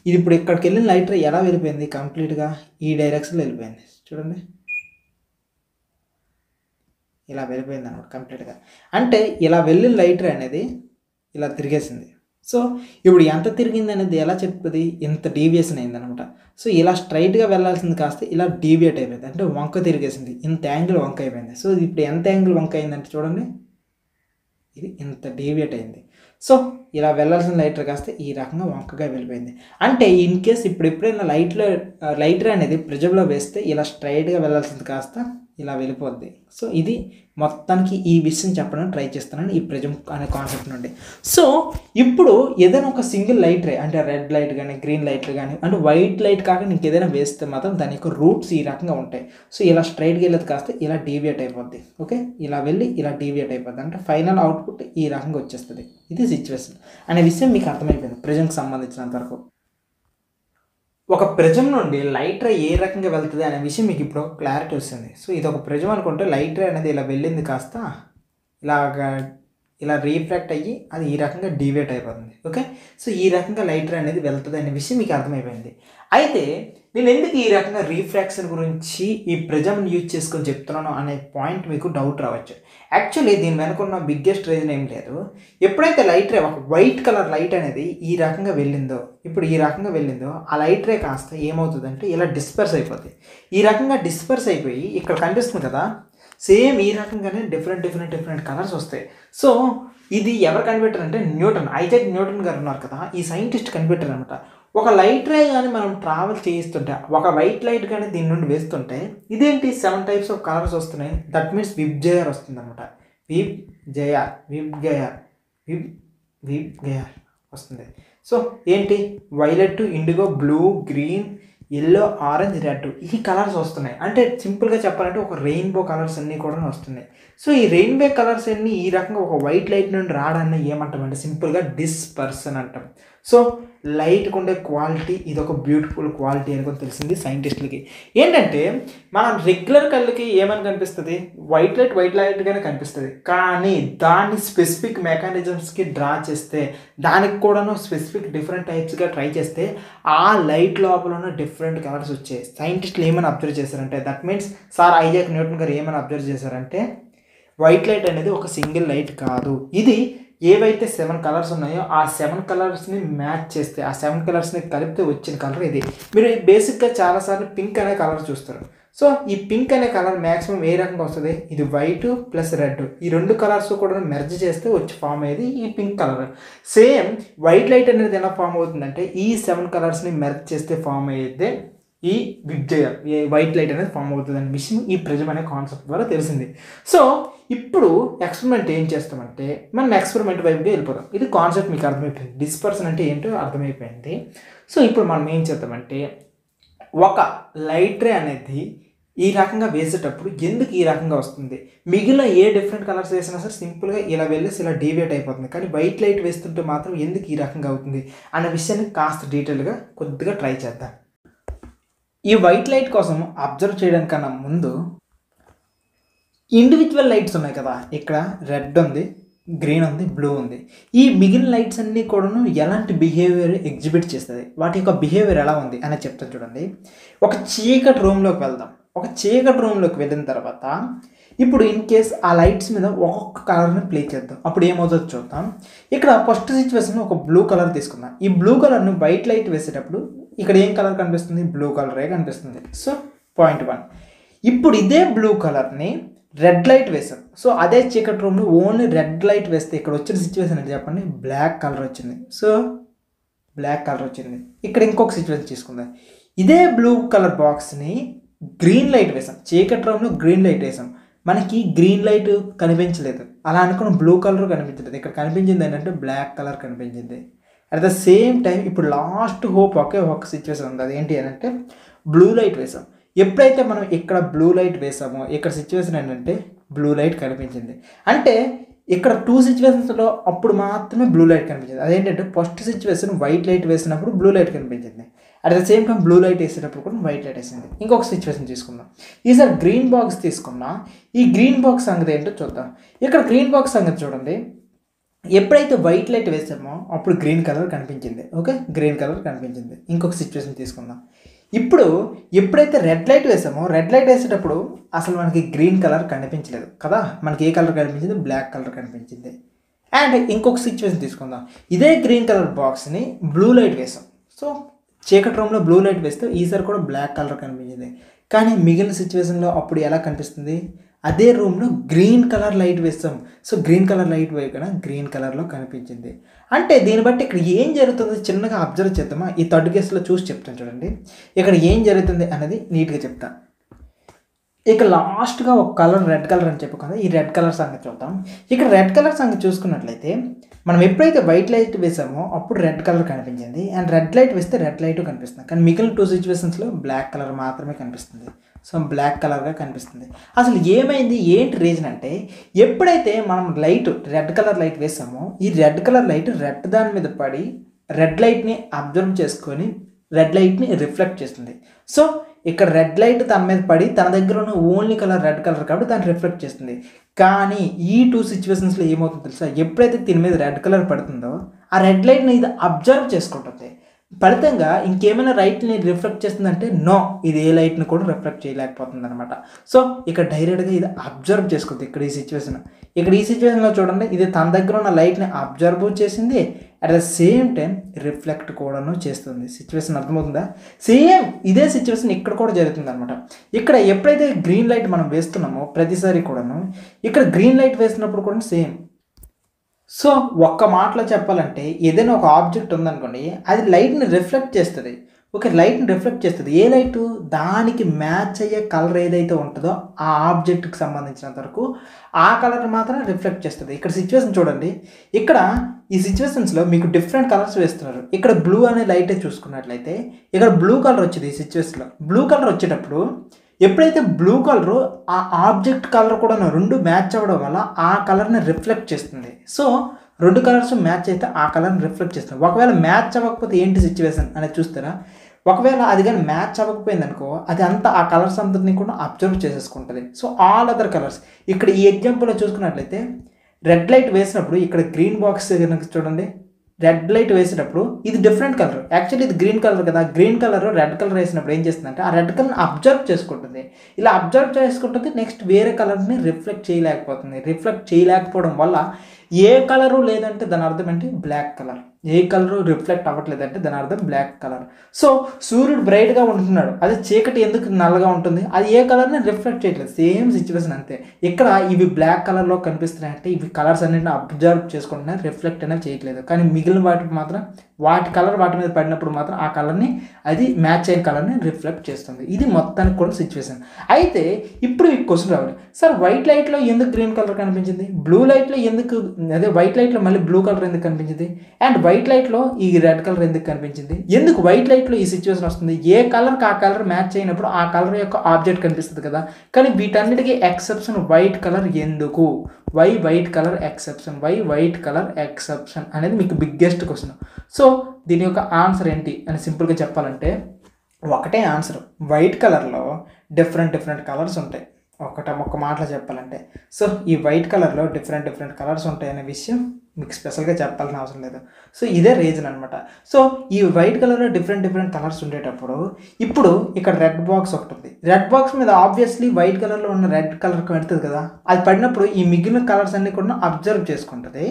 ఇది ఇప్పుడు ఇక్కడికి వెళ్ళిన లైట్ రే ఎలా వెళ్ళిపోయింది? కంప్లీట్గా ఈ డైరెక్షన్లో వెళ్ళిపోయింది. చూడండి ఇలా వెళ్ళిపోయింది అనమాట కంప్లీట్గా. అంటే ఇలా వెళ్ళిన లైట్ రే అనేది ఇలా తిరిగేసింది. సో ఇప్పుడు ఎంత తిరిగింది అనేది ఎలా చెప్తుంది? ఇంత డీవియేషన్ అయింది అనమాట. సో ఇలా స్ట్రైట్గా వెళ్ళాల్సింది కాస్త ఇలా డీవియేట్ అయిపోయింది, అంటే వంక తిరిగేసింది, ఇంత యాంగిల్ వంక అయిపోయింది. సో ఇప్పుడు ఎంత యాంగిల్ వంక అయిందంటే చూడండి, ఇది ఇంత డీవియేట్ అయింది. సో ఇలా వెళ్ళాల్సిన లైట్ రే కాస్త ఈ రకంగా వంకగా వెళ్ళిపోయింది. అంటే ఇన్ కేస్ ఇప్పుడు ఎప్పుడైనా లైట్ రే అనేది ప్రిజంలో వేస్తే ఇలా స్ట్రైట్గా వెళ్ళాల్సింది కాస్త ఇలా వెళ్ళిపోద్ది. సో ఇది మొత్తానికి ఈ విషయం చెప్పడానికి ట్రై చేస్తున్నాను ఈ ప్రిజం అనే కాన్సెప్ట్ నుండి. సో ఇప్పుడు ఏదైనా ఒక సింగిల్ లైట్ రే అంటే రెడ్ లైట్ కానీ గ్రీన్ లైట్ కానీ అంటే వైట్ లైట్ కాకుండా ఇంకేదైనా వేస్తే మాత్రం దాని యొక్క రూట్స్ ఈ రకంగా ఉంటాయి. సో ఇలా స్ట్రైట్గా వెళ్ళేది కాస్త ఇలా డీవియేట్ అయిపోద్ది. ఓకే, ఇలా వెళ్ళి ఇలా డీవియేట్ అయిపోద్ది, అంటే ఫైనల్ అవుట్పుట్ ఈ రకంగా వచ్చేస్తుంది. ఇది సిచ్యువేషన్ అనే విషయం మీకు అర్థమైపోయింది ప్రిజంకి సంబంధించినంత వరకు. ఒక ప్రిజం నుండి లైట్ రే ఏ రకంగా వెళ్తుంది అనే విషయం మీకు ఇప్పుడు క్లారిటీ వస్తుంది. సో ఇది ఒక ప్రిజం అనుకుంటే లైట్ రే అనేది ఇలా వెళ్ళింది కాస్త ఇలాగా ఇలా రీఫ్రాక్ట్ అయ్యి అది ఈ రకంగా డీవియేట్ అయిపోతుంది. ఓకే, సో ఈ రకంగా లైట్ రే అనేది వెళ్తుంది అనే విషయం మీకు అర్థమైపోయింది. అయితే నేను ఎందుకు ఈ రకంగా రీఫ్రాక్షన్ గురించి ఈ ప్రిజంని యూజ్ చేసుకొని చెప్తున్నాను అనే పాయింట్ మీకు డౌట్ రావచ్చు. యాక్చువల్లీ దీని వెనుకున్న బిగ్గెస్ట్ రీజన్ ఏం లేదు. ఎప్పుడైతే లైట్ రే ఒక వైట్ కలర్ లైట్ అనేది ఈ రకంగా వెళ్ళిందో, ఇప్పుడు ఈ రకంగా వెళ్ళిందో ఆ లైట్ రే కాస్త ఏమవుతుందంటే ఇలా డిస్పర్స్ అయిపోతుంది. ఈ రకంగా డిస్పర్స్ అయిపోయి ఇక్కడ కనిపిస్తుంది కదా, సేమ్ ఈ రకంగానే డిఫరెంట్ కలర్స్ వస్తాయి. సో ఇది ఎవరు కనిపెట్టారంటే న్యూటన్, ఐజాక్ న్యూటన్ గారు ఉన్నారు కదా, ఈ సైంటిస్ట్ కనిపెట్టారు అనమాట. ఒక లైట్ రే కానీ మనం ట్రావెల్ చేయిస్తుంటే, ఒక వైట్ లైట్ కానీ దీని నుండి వేస్తుంటే ఇదేంటి 7 టైప్స్ ఆఫ్ కలర్స్ వస్తున్నాయి. దట్ మీన్స్ విబ్జేఆర్ వస్తుంది అనమాట. విబ్జేఆర్ వస్తుంది. సో ఏంటి, violet, IndiGo, blue, green, yellow, orange, red ఈ కలర్స్ వస్తున్నాయి. అంటే సింపుల్గా చెప్పాలంటే ఒక రెయిన్బో కలర్స్ అన్నీ కూడా వస్తున్నాయి. సో ఈ రెయిన్బో కలర్స్ అన్నీ ఈ రకంగా ఒక వైట్ లైట్ నుండి రావడాన్ని ఏమంటామంటే సింపుల్గా డిస్పర్సన్ అంటాం. సో లైట్కి ఉండే క్వాలిటీ ఇది ఒక బ్యూటిఫుల్ క్వాలిటీ అనుకొని తెలిసింది సైంటిస్టులకి. ఏంటంటే మనం రెగ్యులర్ కళ్ళకి ఏమని కనిపిస్తుంది, వైట్ లైట్గానే కనిపిస్తుంది. కానీ దాన్ని స్పెసిఫిక్ మెకానిజమ్స్కి డ్రా చేస్తే, దానికి కూడాను స్పెసిఫిక్ డిఫరెంట్ టైప్స్గా ట్రై చేస్తే ఆ లైట్ లోపల ఉన్న డిఫరెంట్ కలర్స్ వచ్చాయి. సైంటిస్టులు ఏమైనా అబ్జర్వ్ చేశారంటే, that means sir Isaac Newton గారు ఏమైనా అబ్జర్వ్ చేశారంటే వైట్ లైట్ అనేది ఒక సింగిల్ లైట్ కాదు, ఇది ఏవైతే 7 కలర్స్ ఉన్నాయో ఆ 7 కలర్స్ని మ్యాచ్ చేస్తే, ఆ 7 కలర్స్ని కలిపితే వచ్చిన కలర్ ఇది. మీరు బేసిక్గా చాలాసార్లు పింక్ అనే కలర్ చూస్తారు. సో ఈ పింక్ అనే కలర్ మ్యాక్సిమం ఏ రకంగా వస్తుంది, ఇది వైట్ ప్లస్ రెడ్, ఈ 2 కలర్స్ కూడా మెర్జ్ చేస్తే వచ్చి ఫామ్ అయ్యేది ఈ pink colour. Same white light అనేది ఎలా ఫామ్ అవుతుందంటే ఈ 7 కలర్స్ని మెర్జ్ చేస్తే ఫామ్ అయ్యేదే ఈ విబ్జేఆర్, వైట్ లైట్ అనేది ఫామ్ అవుతుంది అనే విషయం ఈ ప్రిజం అనే కాన్సెప్ట్ ద్వారా తెలిసింది. సో ఇప్పుడు ఎక్స్పెరిమెంట్ ఏం చేస్తామంటే మనం ఎక్స్పెరిమెంట్ వైపుగా వెళ్ళిపోతాం. ఇది కాన్సెప్ట్ మీకు అర్థమైపోయింది, డిస్పర్సన్ అంటే ఏంటో అర్థమైపోయింది. సో ఇప్పుడు మనం ఏం చేద్దామంటే ఒక లైట్ రే అనేది ఈ రకంగా వేసేటప్పుడు ఎందుకు ఈ రకంగా వస్తుంది, మిగిలిన ఏ డిఫరెంట్ కలర్స్ వేసినా సరే సింపుల్గా ఇలా వెళ్ళేసి ఇలా డీవియేట్ అయిపోతుంది, కానీ వైట్ లైట్ వేస్తుంటే మాత్రం ఎందుకు ఈ రకంగా అవుతుంది అనే విషయాన్ని కాస్త డీటెయిల్గా కొద్దిగా ట్రై చేద్దాం. ఈ వైట్ లైట్ కోసం అబ్జర్వ్ చేయడానికన్నా ముందు ఇండివిజువల్ లైట్స్ ఉన్నాయి కదా, ఇక్కడ రెడ్ ఉంది, గ్రీన్ ఉంది, బ్లూ ఉంది. ఈ మిగిలిన లైట్స్ అన్నీ కూడాను ఎలాంటి బిహేవియర్ ఎగ్జిబిట్ చేస్తుంది, వాటి యొక్క బిహేవియర్ ఎలా ఉంది అనేది చెప్తాను చూడండి. ఒక చీకటి రూమ్లోకి వెళ్దాం. ఒక చీకటి రూమ్లోకి వెళ్ళిన తర్వాత ఇప్పుడు ఇన్ కేస్ ఆ లైట్స్ మీద ఒక్కొక్క కలర్ని ప్లే చేద్దాం, అప్పుడు ఏమవుతుందో చూద్దాం. ఇక్కడ ఫస్ట్ సిచ్యువేషన్ ఒక బ్లూ కలర్ తీసుకుందాం. ఈ బ్లూ కలర్ను వైట్ లైట్ వేసేటప్పుడు ఇక్కడ ఏం కలర్ కనిపిస్తుంది, బ్లూ కలరే కనిపిస్తుంది. So point 1. ఇప్పుడు ఇదే బ్లూ కలర్ని రెడ్ లైట్ వేసాం. సో అదే చీకటి రూమ్లో ఓన్లీ రెడ్ లైట్ వేస్తే ఇక్కడ వచ్చిన సిచ్యువేషన్ ఏంటి చెప్పండి, బ్లాక్ కలర్ వచ్చింది. సో బ్లాక్ కలర్ వచ్చింది. ఇక్కడ ఇంకొక సిచ్యువేషన్ తీసుకుందాం. ఇదే బ్లూ కలర్ బాక్స్ని గ్రీన్ లైట్ వేసాం, చీకటి రూమ్లో గ్రీన్ లైట్ వేసాం, మనకి గ్రీన్ లైట్ కనిపించలేదు, అలా అనుకున్న బ్లూ కలర్ కనిపించలేదు, ఇక్కడ కనిపించింది ఏంటంటే బ్లాక్ కలర్ కనిపించింది. అట్ ద సేమ్ టైం ఇప్పుడు లాస్ట్ హోప్ ఒకే ఒక సిచ్యువేషన్ ఉంది, అది ఏంటి అని అంటే బ్లూ లైట్ వేసాం. ఎప్పుడైతే మనం ఇక్కడ బ్లూ లైట్ వేసామో ఇక్కడ సిచ్యువేషన్ ఏంటంటే బ్లూ లైట్ కనిపించింది. అంటే ఇక్కడ 2 సిచ్యువేషన్స్లో అప్పుడు మాత్రమే బ్లూ లైట్ కనిపించింది. అదేంటంటే ఫస్ట్ సిచ్యువేషన్ వైట్ లైట్ వేసినప్పుడు బ్లూ లైట్ కనిపించింది, at the same time blue light వేసేటప్పుడు కూడా వైట్ లైట్ వేసింది. ఇంకొక సిచ్యువేషన్ తీసుకుందాం. ఈసారి గ్రీన్ బాక్స్ తీసుకున్నా. ఈ గ్రీన్ బాక్స్ సంగతి ఏంటో చూద్దాం. ఇక్కడ గ్రీన్ బాక్స్ సంగతి చూడండి. ఎప్పుడైతే వైట్ లైట్ వేసామో అప్పుడు గ్రీన్ కలర్ కనిపించింది. ఓకే, గ్రీన్ కలర్ కనిపించింది. ఇంకొక సిచ్యువేషన్ తీసుకుందాం. ఇప్పుడు ఎప్పుడైతే రెడ్ లైట్ వేసామో రెడ్ లైట్ వేసేటప్పుడు అసలు మనకి గ్రీన్ కలర్ కనిపించలేదు కదా, మనకి ఏ కలర్ కనిపించింది, బ్లాక్ కలర్ కనిపించింది. అండ్ ఇంకొక సిచ్యువేషన్ తీసుకుందాం. ఇదే గ్రీన్ కలర్ బాక్స్ని బ్లూ లైట్ వేసాం. సో చీకటి రూమ్లో బ్లూ లైట్ వేస్తే ఈసారి కూడా బ్లాక్ కలర్ కనిపించింది. కానీ మిగిలిన సిచ్యువేషన్లో అప్పుడు ఎలా కనిపిస్తుంది, అదే రూమ్లో గ్రీన్ కలర్ లైట్ వేస్తాం. సో గ్రీన్ కలర్ లైట్ వేయకుండా గ్రీన్ కలర్లో కనిపించింది. అంటే దీన్ని బట్టి ఇక్కడ ఏం జరుగుతుందో చిన్నగా అబ్జర్వ్ చేద్దామా. ఈ థర్డ్ కేసులో చూసి చెప్తాను చూడండి. ఇక్కడ ఏం జరుగుతుంది అనేది నీట్గా చెప్తాను. ఇక లాస్ట్గా ఒక కలర్ రెడ్ కలర్ అని చెప్పు కదా, ఈ రెడ్ కలర్ సంగతి చూద్దాం. ఇక్కడ రెడ్ కలర్ సంగతి చూసుకున్నట్లయితే మనం ఎప్పుడైతే వైట్ లైట్ వేసామో అప్పుడు రెడ్ కలర్ కనిపించింది, అండ్ రెడ్ లైట్ వేస్తే రెడ్ లైట్ కనిపిస్తుంది. కానీ మిగిలిన 2 సిచ్యువేషన్స్లో బ్లాక్ కలర్ మాత్రమే కనిపిస్తుంది. సో బ్లాక్ కలర్గా కనిపిస్తుంది. అసలు ఏమైంది, ఏంటి రీజన్ అంటే ఎప్పుడైతే మనం లైట్ రెడ్ కలర్ లైట్ వేసామో ఈ రెడ్ కలర్ లైట్ రెడ్ దాని మీద పడి రెడ్ లైట్ని అబ్జర్వ్ చేసుకొని రెడ్ లైట్ని రిఫ్లెక్ట్ చేస్తుంది. సో ఇక్కడ రెడ్ లైట్ తన మీద పడి తన దగ్గర ఉన్న ఓన్లీ కలర్ రెడ్ కలర్ కాబట్టి దాన్ని రిఫ్లెక్ట్ చేస్తుంది. కానీ ఈ 2 సిచ్యువేషన్స్లో ఏమవుతుందో తెలుసా, ఎప్పుడైతే దీని మీద రెడ్ కలర్ పడుతుందో ఆ రెడ్ లైట్ని ఇది అబ్జర్వ్ చేసుకుంటుంది. ఫలితంగా ఇంకేమైనా లైట్ని రిఫ్లెక్ట్ చేస్తుందంటే నో, ఇది ఏ లైట్ని కూడా రిఫ్లెక్ట్ చేయలేకపోతుంది అనమాట. సో ఇక్కడ డైరెక్ట్గా ఇది అబ్జర్వ్ చేసుకుంది. ఇక్కడ ఈ సిచ్యువేషన్లో చూడండి, ఇది తన దగ్గర ఉన్న లైట్ని అబ్జర్వ్ చేసింది, at the same time reflect కూడాను చేస్తుంది. సిచ్యువేషన్ అర్థమవుతుందా? సేమ్ ఇదే సిచ్యువేషన్ ఇక్కడ కూడా జరుగుతుంది అనమాట. ఇక్కడ ఎప్పుడైతే గ్రీన్ లైట్ మనం వేస్తున్నామో ప్రతిసారి కూడాను ఇక్కడ గ్రీన్ లైట్ వేసినప్పుడు కూడా సేమ్. సో ఒక్క మాటలో చెప్పాలంటే ఏదైనా ఒక ఆబ్జెక్ట్ ఉందనుకోండి, అది లైట్ని రిఫ్లెక్ట్ చేస్తుంది. ఓకే, లైట్ని రిఫ్లెక్ట్ చేస్తుంది. ఏ లైటు? దానికి మ్యాచ్ అయ్యే కలర్ ఏదైతే ఉంటుందో ఆ ఆబ్జెక్ట్కి సంబంధించినంత వరకు ఆ కలర్ మాత్రం రిఫ్లెక్ట్ చేస్తుంది. ఇక్కడ సిచ్యువేషన్ చూడండి, ఇక్కడ ఈ సిచ్యువేషన్స్లో మీకు డిఫరెంట్ కలర్స్ వేస్తున్నారు. ఇక్కడ బ్లూ అనే లైటే చూసుకున్నట్లయితే ఇక్కడ బ్లూ కలర్ వచ్చింది. ఈ సిచ్యువేషన్లో బ్లూ కలర్ వచ్చేటప్పుడు ఎప్పుడైతే బ్లూ కలరు ఆ ఆబ్జెక్ట్ కలర్ కూడా 2 మ్యాచ్ అవ్వడం వల్ల ఆ కలర్ని రిఫ్లెక్ట్ చేస్తుంది. సో 2 కలర్స్ మ్యాచ్ అయితే ఆ కలర్ని రిఫ్లెక్ట్ చేస్తుంది. ఒకవేళ మ్యాచ్ అవ్వకపోతే ఏంటి సిచ్యువేషన్ అనేది చూస్తారా? ఒకవేళ అది కానీ మ్యాచ్ అవ్వకపోయింది అనుకో, అది అంతా ఆ కలర్స్ అందరినీ కూడా అబ్జర్వ్ చేసేసుకుంటుంది. సో ఆల్ అదర్ కలర్స్ ఇక్కడ ఈ ఎగ్జాంపుల్లో చూసుకున్నట్లయితే రెడ్ లైట్ వేసినప్పుడు ఇక్కడ గ్రీన్ బాక్స్ చూడండి, రెడ్ లైట్ వేసేటప్పుడు ఇది డిఫరెంట్ కలర్, యాక్చువల్లీ ఇది గ్రీన్ కలర్ కదా, గ్రీన్ కలర్ రెడ్ కలర్ వేసినప్పుడు ఏం చేస్తుందంటే ఆ రెడ్ కలర్ని అబ్జర్వ్ చేసుకుంటుంది. ఇలా అబ్జర్వ్ చేసుకుంటుంది, నెక్స్ట్ వేరే కలర్ని రిఫ్లెక్ట్ చేయలేకపోతుంది. రిఫ్లెక్ట్ చేయలేకపోవడం వల్ల ఏ కలరు లేదంటే దాని అర్థం ఏంటి? Black colour. ఏ కలరు రిఫ్లెక్ట్ అవ్వట్లేదంటే దాని అర్థం బ్లాక్ కలర్. సో సూర్యుడు బ్రైట్గా ఉంటున్నాడు, అదే చీకటి ఎందుకు నల్లగా ఉంటుంది? అది ఏ కలర్ని రిఫ్లెక్ట్ చేయట్లేదు. సేమ్ సిచ్యువేషన్ అంతే. ఇక్కడ ఇవి బ్లాక్ కలర్లో కనిపిస్తున్నాయంటే ఇవి కలర్స్ అన్నింటిని అబ్జర్వ్ చేసుకుంటున్నాయి, రిఫ్లెక్ట్ అనేది చేయట్లేదు. కానీ మిగిలిన వాటికి మాత్రం వాటి కలర్ వాటి మీద పడినప్పుడు మాత్రం ఆ కలర్ని అది మ్యాచ్ అయిన కలర్ని రిఫ్లెక్ట్ చేస్తుంది. ఇది మొత్తానికి కూడా సిచ్యువేషన్. అయితే ఇప్పుడు ఈ క్వశ్చన్ రావాలి, సార్ వైట్ లైట్లో ఎందుకు గ్రీన్ కలర్ కనిపించింది, బ్లూ లైట్లో ఎందుకు, అదే వైట్ లైట్లో మళ్ళీ బ్లూ కలర్ ఎందుకు కనిపించింది, అండ్ వైట్ లైట్లో ఈ రెడ్ కలర్ ఎందుకు కనిపించింది, ఎందుకు వైట్ లైట్లో ఈ సిచ్యువేషన్ వస్తుంది? ఏ కలర్కి ఆ కలర్ మ్యాచ్ అయినప్పుడు ఆ కలర్ యొక్క ఆబ్జెక్ట్ కనిపిస్తుంది కదా. కానీ వీటన్నిటికీ ఎక్సెప్షన్ వైట్ కలర్ ఎందుకు? Why white colour exception, why white colour exception అనేది మీకు బిగ్గెస్ట్ క్వశ్చన్. సో దీని యొక్క ఆన్సర్ ఏంటి అని సింపుల్గా చెప్పాలంటే ఒకటే ఆన్సర్, వైట్ కలర్లో డిఫరెంట్ కలర్స్ ఉంటాయి. ఒక్క మాటలో చెప్పాలంటే, సో ఈ వైట్ కలర్లో డిఫరెంట్ కలర్స్ ఉంటాయనే విషయం మీకు స్పెషల్గా చెప్పాల్సిన అవసరం లేదు. సో ఇదే రీజన్ అనమాట. సో ఈ వైట్ కలర్లో డిఫరెంట్ కలర్స్ ఉండేటప్పుడు ఇప్పుడు ఇక్కడ రెడ్ బాక్స్ ఒకటి ఉంది. రెడ్ బాక్స్ మీద ఆబ్వియస్లీ వైట్ కలర్లో ఉన్న రెడ్ కలర్ పడుతుంది కదా, అది పడినప్పుడు ఈ మిగిలిన కలర్స్ అన్నీ కూడా అబ్జర్వ్ చేసుకుంటుంది.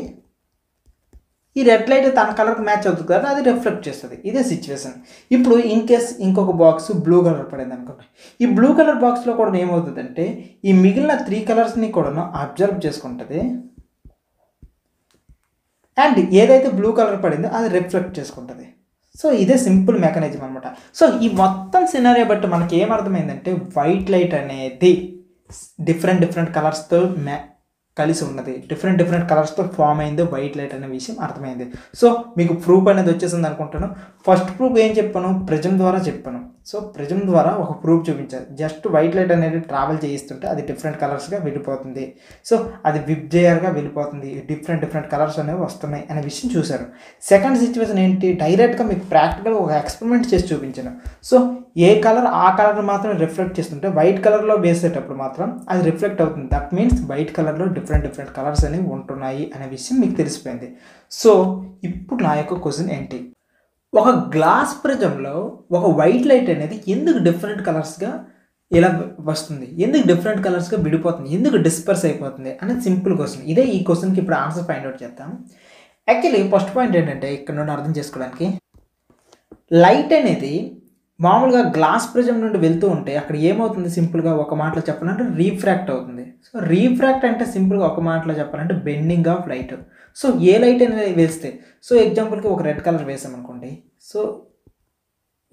ఈ రెడ్ లైట్ తన కలర్కి మ్యాచ్ అవుతుంది కదా, అది రిఫ్లెక్ట్ చేస్తుంది. ఇదే సిచ్యువేషన్. ఇప్పుడు ఇన్ కేస్ ఇంకొక బాక్స్ బ్లూ కలర్ పడింది అనుకోండి, ఈ బ్లూ కలర్ బాక్స్లో కూడా ఏమవుతుందంటే ఈ మిగిలిన 3 కలర్స్ని కూడా అబ్జర్వ్ చేసుకుంటుంది, అండ్ ఏదైతే బ్లూ కలర్ పడిందో అది రిఫ్లెక్ట్ చేసుకుంటుంది. సో ఇదే సింపుల్ మెకానిజం అనమాట. సో ఈ మొత్తం సినారియో బట్టి మనకి ఏమర్థమైందంటే వైట్ లైట్ అనేది డిఫరెంట్ కలర్స్తో కలిసి ఉన్నది, డిఫరెంట్ కలర్స్తో ఫామ్ అయింది వైట్ లైట్ అనే విషయం అర్థమైంది. సో మీకు ప్రూఫ్ అనేది వచ్చేసింది అనుకుంటాను. ఫస్ట్ ప్రూఫ్ ఏం చెప్పాను? ప్రిజం ద్వారా చెప్పాను. సో ప్రిజం ద్వారా ఒక ప్రూఫ్ చూపించారు. జస్ట్ వైట్ లైట్ అనేది ట్రావెల్ చేయిస్తుంటే అది డిఫరెంట్ కలర్స్గా వెళ్ళిపోతుంది. సో అది విబ్జేయర్గా వెళ్ళిపోతుంది, డిఫరెంట్ కలర్స్ అనేవి వస్తున్నాయి అనే విషయం చూశారు. సెకండ్ సిచ్యువేషన్ ఏంటి? డైరెక్ట్గా మీకు ప్రాక్టికల్గా ఒక ఎక్స్పెరిమెంట్ చేసి చూపించాను. సో ఏ కలర్ ఆ కలర్ మాత్రం రిఫ్లెక్ట్ చేస్తుంటే వైట్ కలర్లో వేసేటప్పుడు మాత్రం అది రిఫ్లెక్ట్ అవుతుంది. దట్ మీన్స్ వైట్ కలర్లో డిఫరెంట్ కలర్స్ అనేవి ఉంటున్నాయి అనే విషయం మీకు తెలిసిపోయింది. సో ఇప్పుడు నా యొక్క క్వశ్చన్ ఏంటి? ఒక గ్లాస్ ప్రిజంలో ఒక వైట్ లైట్ అనేది ఎందుకు డిఫరెంట్ కలర్స్గా ఇలా వస్తుంది, ఎందుకు డిఫరెంట్ కలర్స్గా విడిపోతుంది, ఎందుకు డిస్పర్స్ అయిపోతుంది అనేది సింపుల్ క్వశ్చన్. ఇదే ఈ క్వశ్చన్కి ఇప్పుడు ఆన్సర్ ఫైండ్ అవుట్ చేద్దాం. యాక్చువల్లీ ఫస్ట్ పాయింట్ ఏంటంటే ఇక్కడ నుండి అర్థం చేసుకోవడానికి, లైట్ అనేది మామూలుగా గ్లాస్ ప్రిజం నుండి వెళ్తూ ఉంటే అక్కడ ఏమవుతుంది? సింపుల్గా ఒక మాటలో చెప్పాలంటే రీఫ్రాక్ట్ అవుతుంది. సో రీఫ్రాక్ట్ అంటే సింపుల్గా ఒక మాటలో చెప్పాలంటే bending of light. So A light అనేది వేస్తే, సో ఎగ్జాంపుల్కి ఒక రెడ్ కలర్ వేసామనుకోండి, సో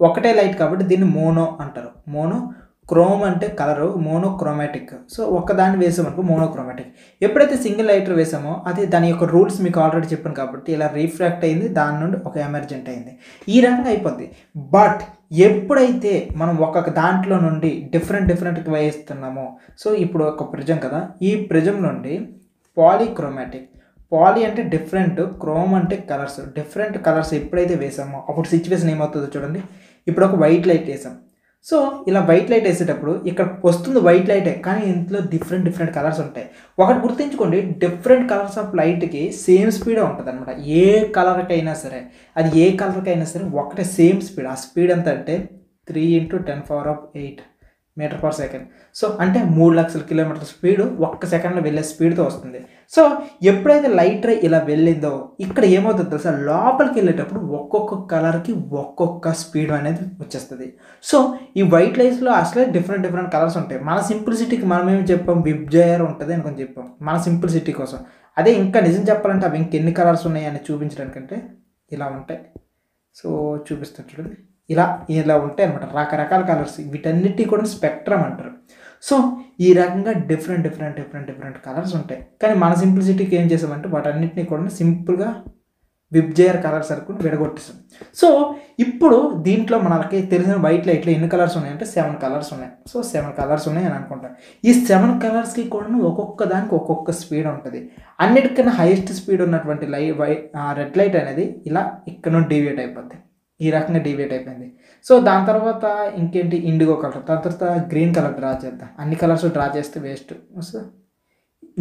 ఒకటే లైట్ కాబట్టి దీన్ని మోనో అంటారు. మోనో క్రోమ్ అంటే కలరు, మోనోక్రోమాటిక్. సో ఒక్కదాన్ని వేసామనుకో మోనోక్రోమాటిక్. ఎప్పుడైతే సింగిల్ లైటర్ వేసామో అది దాని యొక్క రూల్స్ మీకు ఆల్రెడీ చెప్పాను కాబట్టి ఇలా రీఫ్రాక్ట్ అయింది, దాని నుండి ఒక ఎమర్జెంట్ అయింది, ఈ రకంగా అయిపోద్ది. బట్ ఎప్పుడైతే మనం ఒక్కొక్క దాంట్లో నుండి డిఫరెంట్ వేస్తున్నామో, సో ఇప్పుడు ఒక ప్రిజం కదా, ఈ ప్రిజం నుండి పాలీక్రోమాటిక్, పాలీ అంటే డిఫరెంట్, క్రోమ్ అంటే కలర్స్, డిఫరెంట్ కలర్స్ ఎప్పుడైతే వేసామో అప్పుడు సిచ్యువేషన్ ఏమవుతుందో చూడండి. ఇప్పుడు ఒక వైట్ లైట్ వేసాం. సో ఇలా వైట్ లైట్ వేసేటప్పుడు ఇక్కడ వస్తుంది వైట్ లైటే, కానీ ఇంట్లో డిఫరెంట్ కలర్స్ ఉంటాయి. ఒకటి గుర్తుంచుకోండి, డిఫరెంట్ కలర్స్ ఆఫ్ లైట్కి సేమ్ స్పీడే ఉంటుంది అనమాట. ఏ కలర్కైనా సరే, అది ఏ కలర్కైనా సరే ఒకటే సేమ్ స్పీడ్. ఆ స్పీడ్ ఎంత అంటే 3 × 10⁸ మీటర్ పర్ సెకండ్. సో అంటే 3 లక్షల కిలోమీటర్ల స్పీడ్ ఒక్క సెకండ్లో వెళ్ళే స్పీడ్తో వస్తుంది. సో ఎప్పుడైతే లైట్ రే ఇలా వెళ్ళిందో ఇక్కడ ఏమవుతుందో తెలుసా, లోపలికి వెళ్ళేటప్పుడు ఒక్కొక్క కలర్కి ఒక్కొక్క స్పీడ్ అనేది వచ్చేస్తుంది. సో ఈ వైట్ లైట్స్లో అసలే డిఫరెంట్ కలర్స్ ఉంటాయి. మన సింప్లిసిటీకి మనం ఏమి చెప్పాం, విబ్జయర్ ఉంటుంది అనుకొని చెప్పాం మన సింప్లిసిటీ కోసం. అదే ఇంకా నిజం చెప్పాలంటే అవి ఇంకెన్ని కలర్స్ ఉన్నాయి అని చూపించడానికంటే ఇలా ఉంటాయి. సో చూపిస్తాను చూడండి, ఇలా ఉంటాయి అనమాట, రకరకాల కలర్స్. వీటన్నిటి కూడా స్పెక్ట్రమ్ అంటారు. సో ఈ రకంగా డిఫరెంట్ కలర్స్ ఉంటాయి. కానీ మన సింప్లిసిటీకి ఏం చేసామంటే వాటన్నిటిని కూడా సింపుల్గా విబ్జయర్ కలర్స్ అనుకుని విడగొట్టేసాం. సో ఇప్పుడు దీంట్లో మనకి తెలిసిన వైట్ లైట్లో ఎన్ని కలర్స్ ఉన్నాయంటే 7 కలర్స్ ఉన్నాయి. సో 7 కలర్స్ ఉన్నాయి అని అనుకుంటాం. ఈ 7 కలర్స్కి కూడా ఒక్కొక్క దానికి ఒక్కొక్క స్పీడ్ ఉంటుంది. అన్నిటికన్నా హైయెస్ట్ స్పీడ్ ఉన్నటువంటి రెడ్ లైట్ అనేది ఇలా ఇక్కడ నుండి డీవియేట్ అయిపోద్ది. ఈ రకంగా డీవియేట్ అయిపోయింది. సో దాని తర్వాత ఇంకేంటి, ఇండిగో కలర్. దాని తర్వాత గ్రీన్ కలర్ డ్రా చేద్దాం. అన్ని కలర్స్ డ్రా చేస్తే వేస్ట్. సో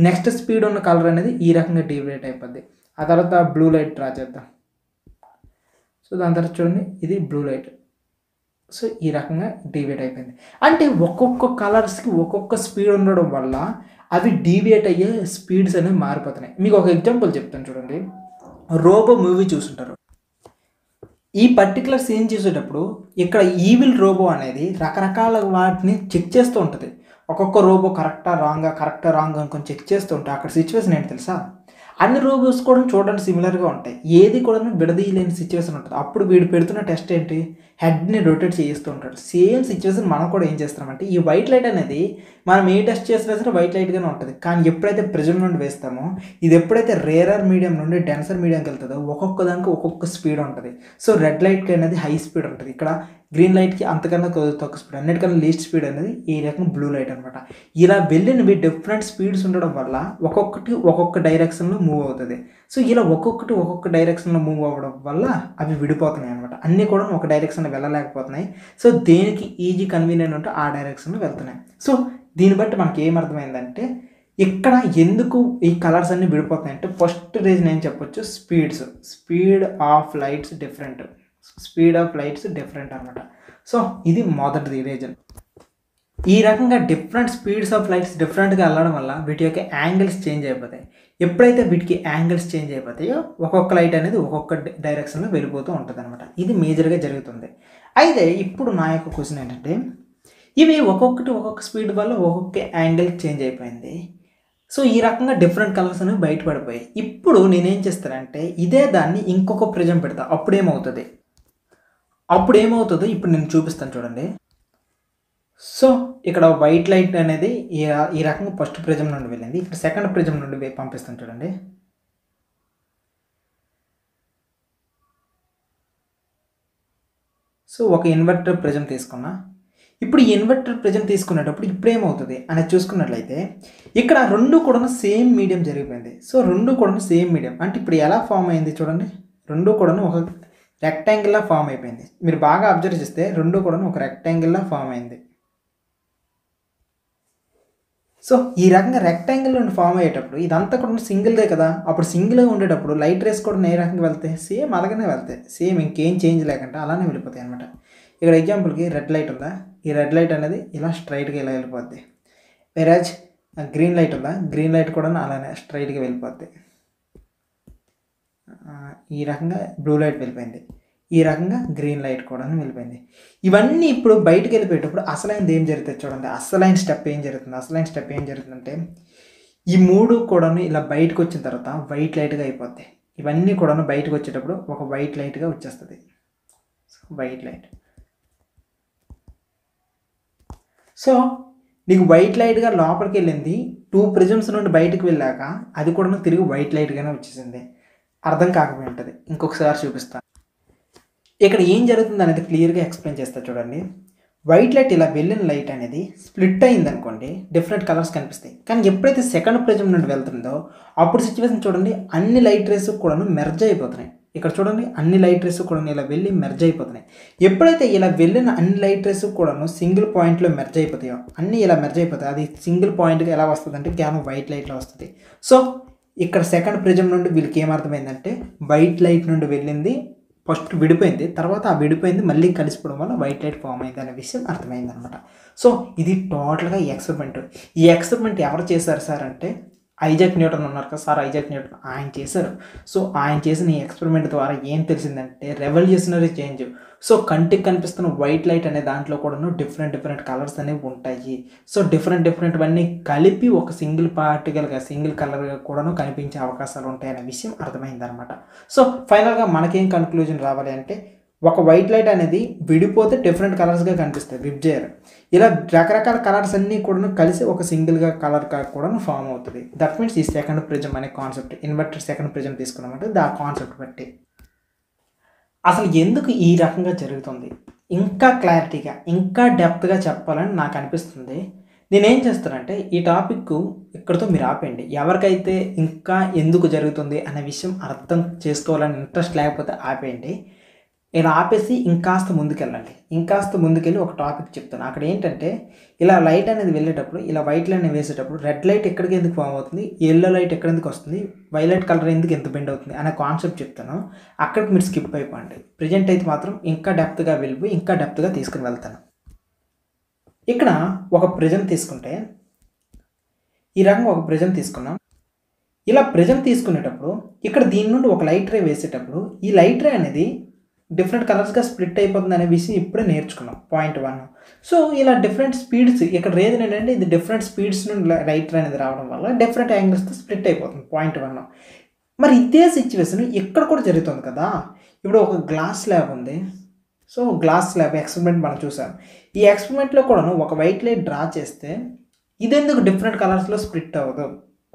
నెక్స్ట్ స్పీడ్ ఉన్న కలర్ అనేది ఈ రకంగా డీవియేట్ అయిపోద్ది. ఆ తర్వాత బ్లూ లైట్ డ్రా చేద్దాం. సో దాని తర్వాత చూడండి, ఇది బ్లూ లైట్. సో ఈ రకంగా డీవియేట్ అయిపోయింది. అంటే ఒక్కొక్క కలర్స్కి ఒక్కొక్క స్పీడ్ ఉండడం వల్ల అవి డీవియేట్ అయ్యే స్పీడ్స్ అనేవి మారిపోతున్నాయి. మీకు ఒక ఎగ్జాంపుల్ చెప్తాను చూడండి. రోబో మూవీ చూసుంటారు. ఈ పర్టికులర్ సీన్ చూసేటప్పుడు ఇక్కడ ఈవిల్ రోబో అనేది రకరకాల వాటిని చెక్ చేస్తూ ఉంటుంది. ఒక్కొక్క రోబో కరెక్టా రాంగ్ అనుకొని చెక్ చేస్తూ ఉంటాయి. అక్కడ సిచ్యువేషన్ ఏంటి తెలుసా, అన్ని రోబోస్ కూడా చూడడానికి సిమిలర్గా ఉంటాయి. ఏది కూడా విడదీయలేని సిచ్యువేషన్ ఉంటుంది. అప్పుడు వీడు పెడుతున్న టెస్ట్ ఏంటి, హెడ్ని రొటేట్ చేస్తూ ఉంటాడు. సేమ్ సిచ్యువేషన్ మనం కూడా ఏం చేస్తామంటే, ఈ వైట్ లైట్ అనేది మనం ఏ టెస్ట్ చేసినా సరే వైట్ లైట్గానే ఉంటుంది. కానీ ఎప్పుడైతే ప్రిజం నుండి వేస్తామో, ఇది ఎప్పుడైతే రేరర్ మీడియం నుండి డెన్సర్ మీడియంకి వెళ్తుందో ఒక్కొక్క దానికి ఒక్కొక్క స్పీడ్ ఉంటుంది. సో రెడ్ లైట్కి అనేది హై స్పీడ్ ఉంటుంది. ఇక్కడ గ్రీన్ లైట్కి అంతకన్నా తక్కువ స్పీడ్, అన్నిటికన్నా లీస్ట్ స్పీడ్ అనేది ఈ రకం బ్లూ లైట్ అనమాట. ఇలా వెళ్ళినవి డిఫరెంట్ స్పీడ్స్ ఉండడం వల్ల ఒక్కొక్కటి ఒక్కొక్క డైరెక్షన్లో మూవ్ అవుతుంది. సో ఇలా ఒక్కొక్క డైరెక్షన్లో మూవ్ అవ్వడం వల్ల అవి విడిపోతున్నాయి అనమాట. అన్నీ కూడా ఒక డైరెక్షన్లో వెళ్ళలేకపోతున్నాయి. సో దేనికి ఈజీ కన్వీనియంట్ ఉంటే ఆ డైరెక్షన్లో వెళ్తున్నాయి. సో దీన్ని బట్టి మనకి ఏమర్థమైందంటే ఇక్కడ ఎందుకు ఈ కలర్స్ అన్నీ విడిపోతున్నాయి అంటే, ఫస్ట్ రీజన్ ఏం చెప్పొచ్చు, స్పీడ్ ఆఫ్ లైట్స్ డిఫరెంట్ అనమాట. సో ఇది మొదటిది రీజన్. ఈ రకంగా డిఫరెంట్ స్పీడ్స్ ఆఫ్ లైట్స్ డిఫరెంట్గా వెళ్ళడం వల్ల వీటి యొక్క యాంగిల్స్ చేంజ్ అయిపోతాయి. ఎప్పుడైతే వీటికి యాంగిల్స్ చేంజ్ అయిపోతాయో ఒక్కొక్క లైట్ అనేది ఒక్కొక్క డైరెక్షన్లో వెళ్ళిపోతూ ఉంటుంది అనమాట. ఇది మేజర్గా జరుగుతుంది. అయితే ఇప్పుడు నా యొక్క క్వశ్చన్ ఏంటంటే, ఇవి ఒక్కొక్క స్పీడ్ వల్ల ఒక్కొక్క యాంగిల్ చేంజ్ అయిపోయింది. సో ఈ రకంగా డిఫరెంట్ కలర్స్ అనేవి బయటపడిపోయాయి. ఇప్పుడు నేనేం చేస్తానంటే ఇదే దాన్ని ఇంకొక ప్రిజం పెడతా. అప్పుడు ఏమవుతుందో ఇప్పుడు నేను చూపిస్తాను చూడండి. సో ఇక్కడ వైట్ లైట్ అనేది ఈ రకంగా ఫస్ట్ ప్రిజం నుండి వెళ్ళింది. ఇప్పుడు సెకండ్ ప్రిజం నుండి పంపిస్తాను చూడండి. సో ఒక ఇన్వర్టర్ ప్రిజం తీసుకున్నా. ఇప్పుడు ఈ ఇన్వర్టర్ ప్రిజం తీసుకునేటప్పుడు ఇప్పుడు ఏమవుతుంది అనేది చూసుకున్నట్లయితే, ఇక్కడ రెండు కూడా సేమ్ మీడియం జరిగిపోయింది. సో రెండు కూడా సేమ్ మీడియం అంటే ఇప్పుడు ఎలా ఫామ్ అయింది చూడండి, రెండు కూడా ఒక రెక్టాంగిల్లా ఫామ్ అయిపోయింది. మీరు బాగా అబ్జర్వ్ చేస్తే రెండు కూడా ఒక రెక్టాంగిల్లా ఫామ్ అయింది. సో ఈ రకంగా రెక్టాంగిల్ నుండి ఫామ్ అయ్యేటప్పుడు ఇదంతా కూడా సింగిల్దే కదా. అప్పుడు సింగిల్గా ఉండేటప్పుడు లైట్ రేస్ కూడా ఏ రకంగా వెళ్తాయి, సేమ్ అలాగనే వెళ్తాయి. సేమ్ ఇంకేం చేంజ్ లేకుండా అలానే వెళ్ళిపోతాయి అనమాట. ఇక్కడ ఎగ్జాంపుల్కి రెడ్ లైట్ ఉందా, ఈ రెడ్ లైట్ అనేది ఇలా స్ట్రైట్గా ఇలా వెళ్ళిపోద్ది. వెరాజ్ గ్రీన్ లైట్ ఉందా, గ్రీన్ లైట్ కూడా అలానే స్ట్రైట్గా వెళ్ళిపోద్ది. ఈ రకంగా బ్లూ లైట్ వెళ్ళిపోయింది. ఈ రకంగా గ్రీన్ లైట్ కూడా వెళ్ళిపోయింది. ఇవన్నీ ఇప్పుడు బయటకు వెళ్ళిపోయేటప్పుడు అసలైనది ఏం జరుగుతుంది చూడండి. అసలైన స్టెప్ ఏం జరుగుతుందంటే, ఈ మూడు కూడా ఇలా బయటకు వచ్చిన తర్వాత వైట్ లైట్గా అయిపోతాయి. ఇవన్నీ కూడా బయటకు వచ్చేటప్పుడు ఒక వైట్ లైట్గా వచ్చేస్తుంది. White light. సో నీకు వైట్ లైట్గా లోపలికి వెళ్ళింది, 2 ప్రిజమ్స్ నుండి బయటకు వెళ్ళాక అది కూడా తిరిగి వైట్ లైట్గానే వచ్చేసింది. అర్థం కాకపోయి ఉంటుంది. ఇంకొకసారి చూపిస్తాను. ఇక్కడ ఏం జరుగుతుంది అనేది క్లియర్గా ఎక్స్ప్లెయిన్ చేస్తా చూడండి. వైట్ లైట్ ఇలా వెళ్ళిన లైట్ అనేది స్ప్లిట్ అయింది అనుకోండి, డిఫరెంట్ కలర్స్ కనిపిస్తాయి. కానీ ఎప్పుడైతే సెకండ్ ప్రిజం నుండి వెళ్తుందో అప్పుడు సిచ్యువేషన్ చూడండి, అన్ని లైట్ రేస్ కూడా మెర్జ్ అయిపోతున్నాయి. ఇక్కడ చూడండి అన్ని లైట్ రేస్ కూడా ఇలా వెళ్ళి మెర్జ్ అయిపోతున్నాయి. ఎప్పుడైతే ఇలా వెళ్ళిన అన్ని లైట్ రేస్ కూడాను సింగిల్ పాయింట్లో మెర్జ్ అయిపోతాయో, అన్నీ ఇలా మెర్జ్ అయిపోతాయి, అది సింగిల్ పాయింట్గా ఎలా వస్తుంది అంటే కేవలం వైట్ లైట్లో వస్తుంది. సో ఇక్కడ సెకండ్ ప్రిజం నుండి వీళ్ళకి ఏమర్థమైందంటే వైట్ లైట్ నుండి వెళ్ళింది, ఫస్ట్ విడిపోయింది, తర్వాత ఆ విడిపోయింది మళ్ళీ కలిసిపోవడం వల్ల వైట్ లైట్ ఫామ్ అయింది అనే విషయం అర్థమైంది అనమాట. సో ఇది టోటల్గా ఎక్స్పెరిమెంట్. ఈ ఎక్స్పెరిమెంట్ ఎవరు చేశారు సార్ అంటే ఐజాక్ న్యూటన్ ఉన్నారు కదా సార్, ఐజాక్ న్యూటన్ ఆయన చేశారు. సో ఆయన చేసిన ఈ ఎక్స్పెరిమెంట్ ద్వారా ఏం తెలిసిందంటే రెవల్యూషనరీ చేంజ్. సో కంటికి కనిపిస్తున్న వైట్ లైట్ అనే దాంట్లో కూడాను డిఫరెంట్ కలర్స్ అనేవి ఉంటాయి. సో డిఫరెంట్వన్నీ కలిపి ఒక సింగిల్ పార్టికల్గా సింగిల్ కలర్గా కూడాను కనిపించే అవకాశాలు ఉంటాయనే విషయం అర్థమైందనమాట. సో ఫైనల్గా మనకేం కన్క్లూజన్ రావాలి అంటే ఒక వైట్ లైట్ అనేది విడిపోతే డిఫరెంట్ కలర్స్గా కనిపిస్తాయి, విబ్జేయర్. ఇలా రకరకాల కలర్స్ అన్నీ కూడా కలిసి ఒక సింగిల్గా కలర్ కూడా ఫామ్ అవుతుంది. దట్ మీన్స్ ఈ సెకండ్ ప్రిజం అనే కాన్సెప్ట్, ఇన్వర్టెడ్ సెకండ్ ప్రిజం తీసుకున్నామంటే దా కాన్సెప్ట్ బట్టి అసలు ఎందుకు ఈ రకంగా జరుగుతుంది ఇంకా క్లారిటీగా ఇంకా డెప్త్గా చెప్పాలని నాకు అనిపిస్తుంది. నేనేం చేస్తానంటే ఈ టాపిక్ ఇక్కడితో మీరు ఆపేయండి. ఎవరికైతే ఇంకా ఎందుకు జరుగుతుంది అనే విషయం అర్థం చేసుకోవాలని ఇంట్రెస్ట్ లేకపోతే ఆపేయండి. ఇలా ఆపేసి ఇంకాస్త ముందుకెళ్ళి ఒక టాపిక్ చెప్తాను. అక్కడ ఏంటంటే ఇలా లైట్ అనేది వెళ్ళేటప్పుడు ఇలా వైట్ లైన్ వేసేటప్పుడు రెడ్ లైట్ ఎక్కడికి ఎందుకు ఫామ్ అవుతుంది, ఎల్లో లైట్ ఎక్కడ ఎందుకు వస్తుంది, వైలెట్ కలర్ ఎందుకు ఎంత బెండ్ అవుతుంది అనే కాన్సెప్ట్ చెప్తాను. అక్కడికి మీరు స్కిప్ అయిపోండి. ప్రజెంట్ అయితే మాత్రం ఇంకా డెప్త్గా వెళ్ళిపోయి ఇంకా డెప్త్గా తీసుకుని వెళ్తాను. ఇక్కడ ఒక ప్రిజం తీసుకుంటే ఈ రకంగా ఒక ప్రిజం తీసుకున్నాం. ఇలా ప్రిజం తీసుకునేటప్పుడు ఇక్కడ దీని నుండి ఒక లైట్ రే వేసేటప్పుడు ఈ లైట్ రే అనేది డిఫరెంట్ కలర్స్గా స్ప్లిట్ అయిపోతుంది అనే విషయం ఇప్పుడే నేర్చుకున్నాం, పాయింట్ 1. సో ఇలా డిఫరెంట్ స్పీడ్స్ ఇక్కడ రీజన్ ఏంటంటే ఇది డిఫరెంట్ స్పీడ్స్ నుండి లైట్ అనేది రావడం వల్ల డిఫరెంట్ యాంగిల్స్తో స్ప్లిట్ అయిపోతుంది, పాయింట్ 1. మరి ఇదే సిచ్యువేషన్ ఇక్కడ కూడా జరుగుతుంది కదా. ఇప్పుడు ఒక గ్లాస్ స్లాబ్ ఉంది. సో గ్లాస్ స్లాబ్ ఎక్స్పెరిమెంట్ మనం చూసాం. ఈ ఎక్స్పెరిమెంట్లో కూడాను ఒక వైట్ లైట్ డ్రా చేస్తే ఇది ఎందుకు డిఫరెంట్ కలర్స్లో స్ప్లిట్ అవ్వదు,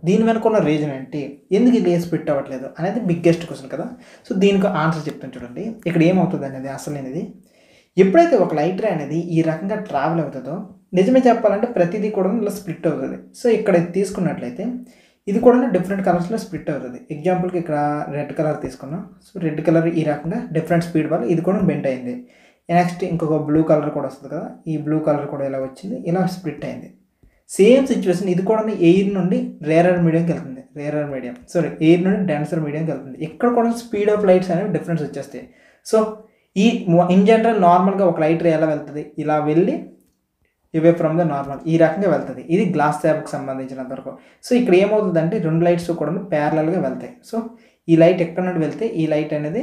దీని వెనుక ఉన్న రీజన్ ఏంటి, ఎందుకు ఇది స్ప్లిట్ అవ్వట్లేదు అనేది బిగ్గెస్ట్ క్వశ్చన్ కదా. సో దీనికి ఆన్సర్ చెప్తాను చూడండి. ఇక్కడ ఏమవుతుంది అనేది అసలు అనేది ఎప్పుడైతే ఒక లైట్ రే అనేది ఈ రకంగా ట్రావెల్ అవుతుందో నిజమే చెప్పాలంటే ప్రతిదీ కూడా ఇలా స్ప్లిట్ అవుతుంది. సో ఇక్కడ తీసుకున్నట్లయితే ఇది కూడా డిఫరెంట్ కలర్స్లో స్ప్లిట్ అవుతుంది. ఎగ్జాంపుల్కి ఇక్కడ రెడ్ కలర్ తీసుకున్నాం. సో రెడ్ కలర్ ఈ రకంగా డిఫరెంట్ స్పీడ్ వల్ల ఇది కూడా బెండ్ అయింది. నెక్స్ట్ ఇంకొక బ్లూ కలర్ కూడా వస్తుంది కదా, ఈ బ్లూ కలర్ కూడా ఇలా వచ్చింది, ఇలా స్ప్లిట్ అయింది. సేమ్ సిచ్యువేషన్ ఇది కూడా ఎయిర్ నుండి రేరర్ మీడియంకి వెళ్తుంది, ఎయిర్ నుండి డెన్సర్ మీడియంకి వెళ్తుంది. ఇక్కడ కూడా స్పీడ్ ఆఫ్ లైట్స్ అనేవి డిఫరెన్స్ వచ్చేస్తాయి. సో ఈ ఇన్ జనరల్ నార్మల్గా ఒక లైట్ రే ఎలా వెళ్తుంది, ఇలా వెళ్ళి ఇవే ఫ్రమ్ ద నార్మల్ ఈ రకంగా వెళ్తుంది. ఇది గ్లాస్ స్లాబ్కి సంబంధించినంత వరకు. సో ఇక్కడ ఏమవుతుందంటే రెండు లైట్స్ కూడా ప్యారలల్గా వెళ్తాయి. సో ఈ లైట్ ఎక్కడ నుండి వెళ్తే ఈ లైట్ అనేది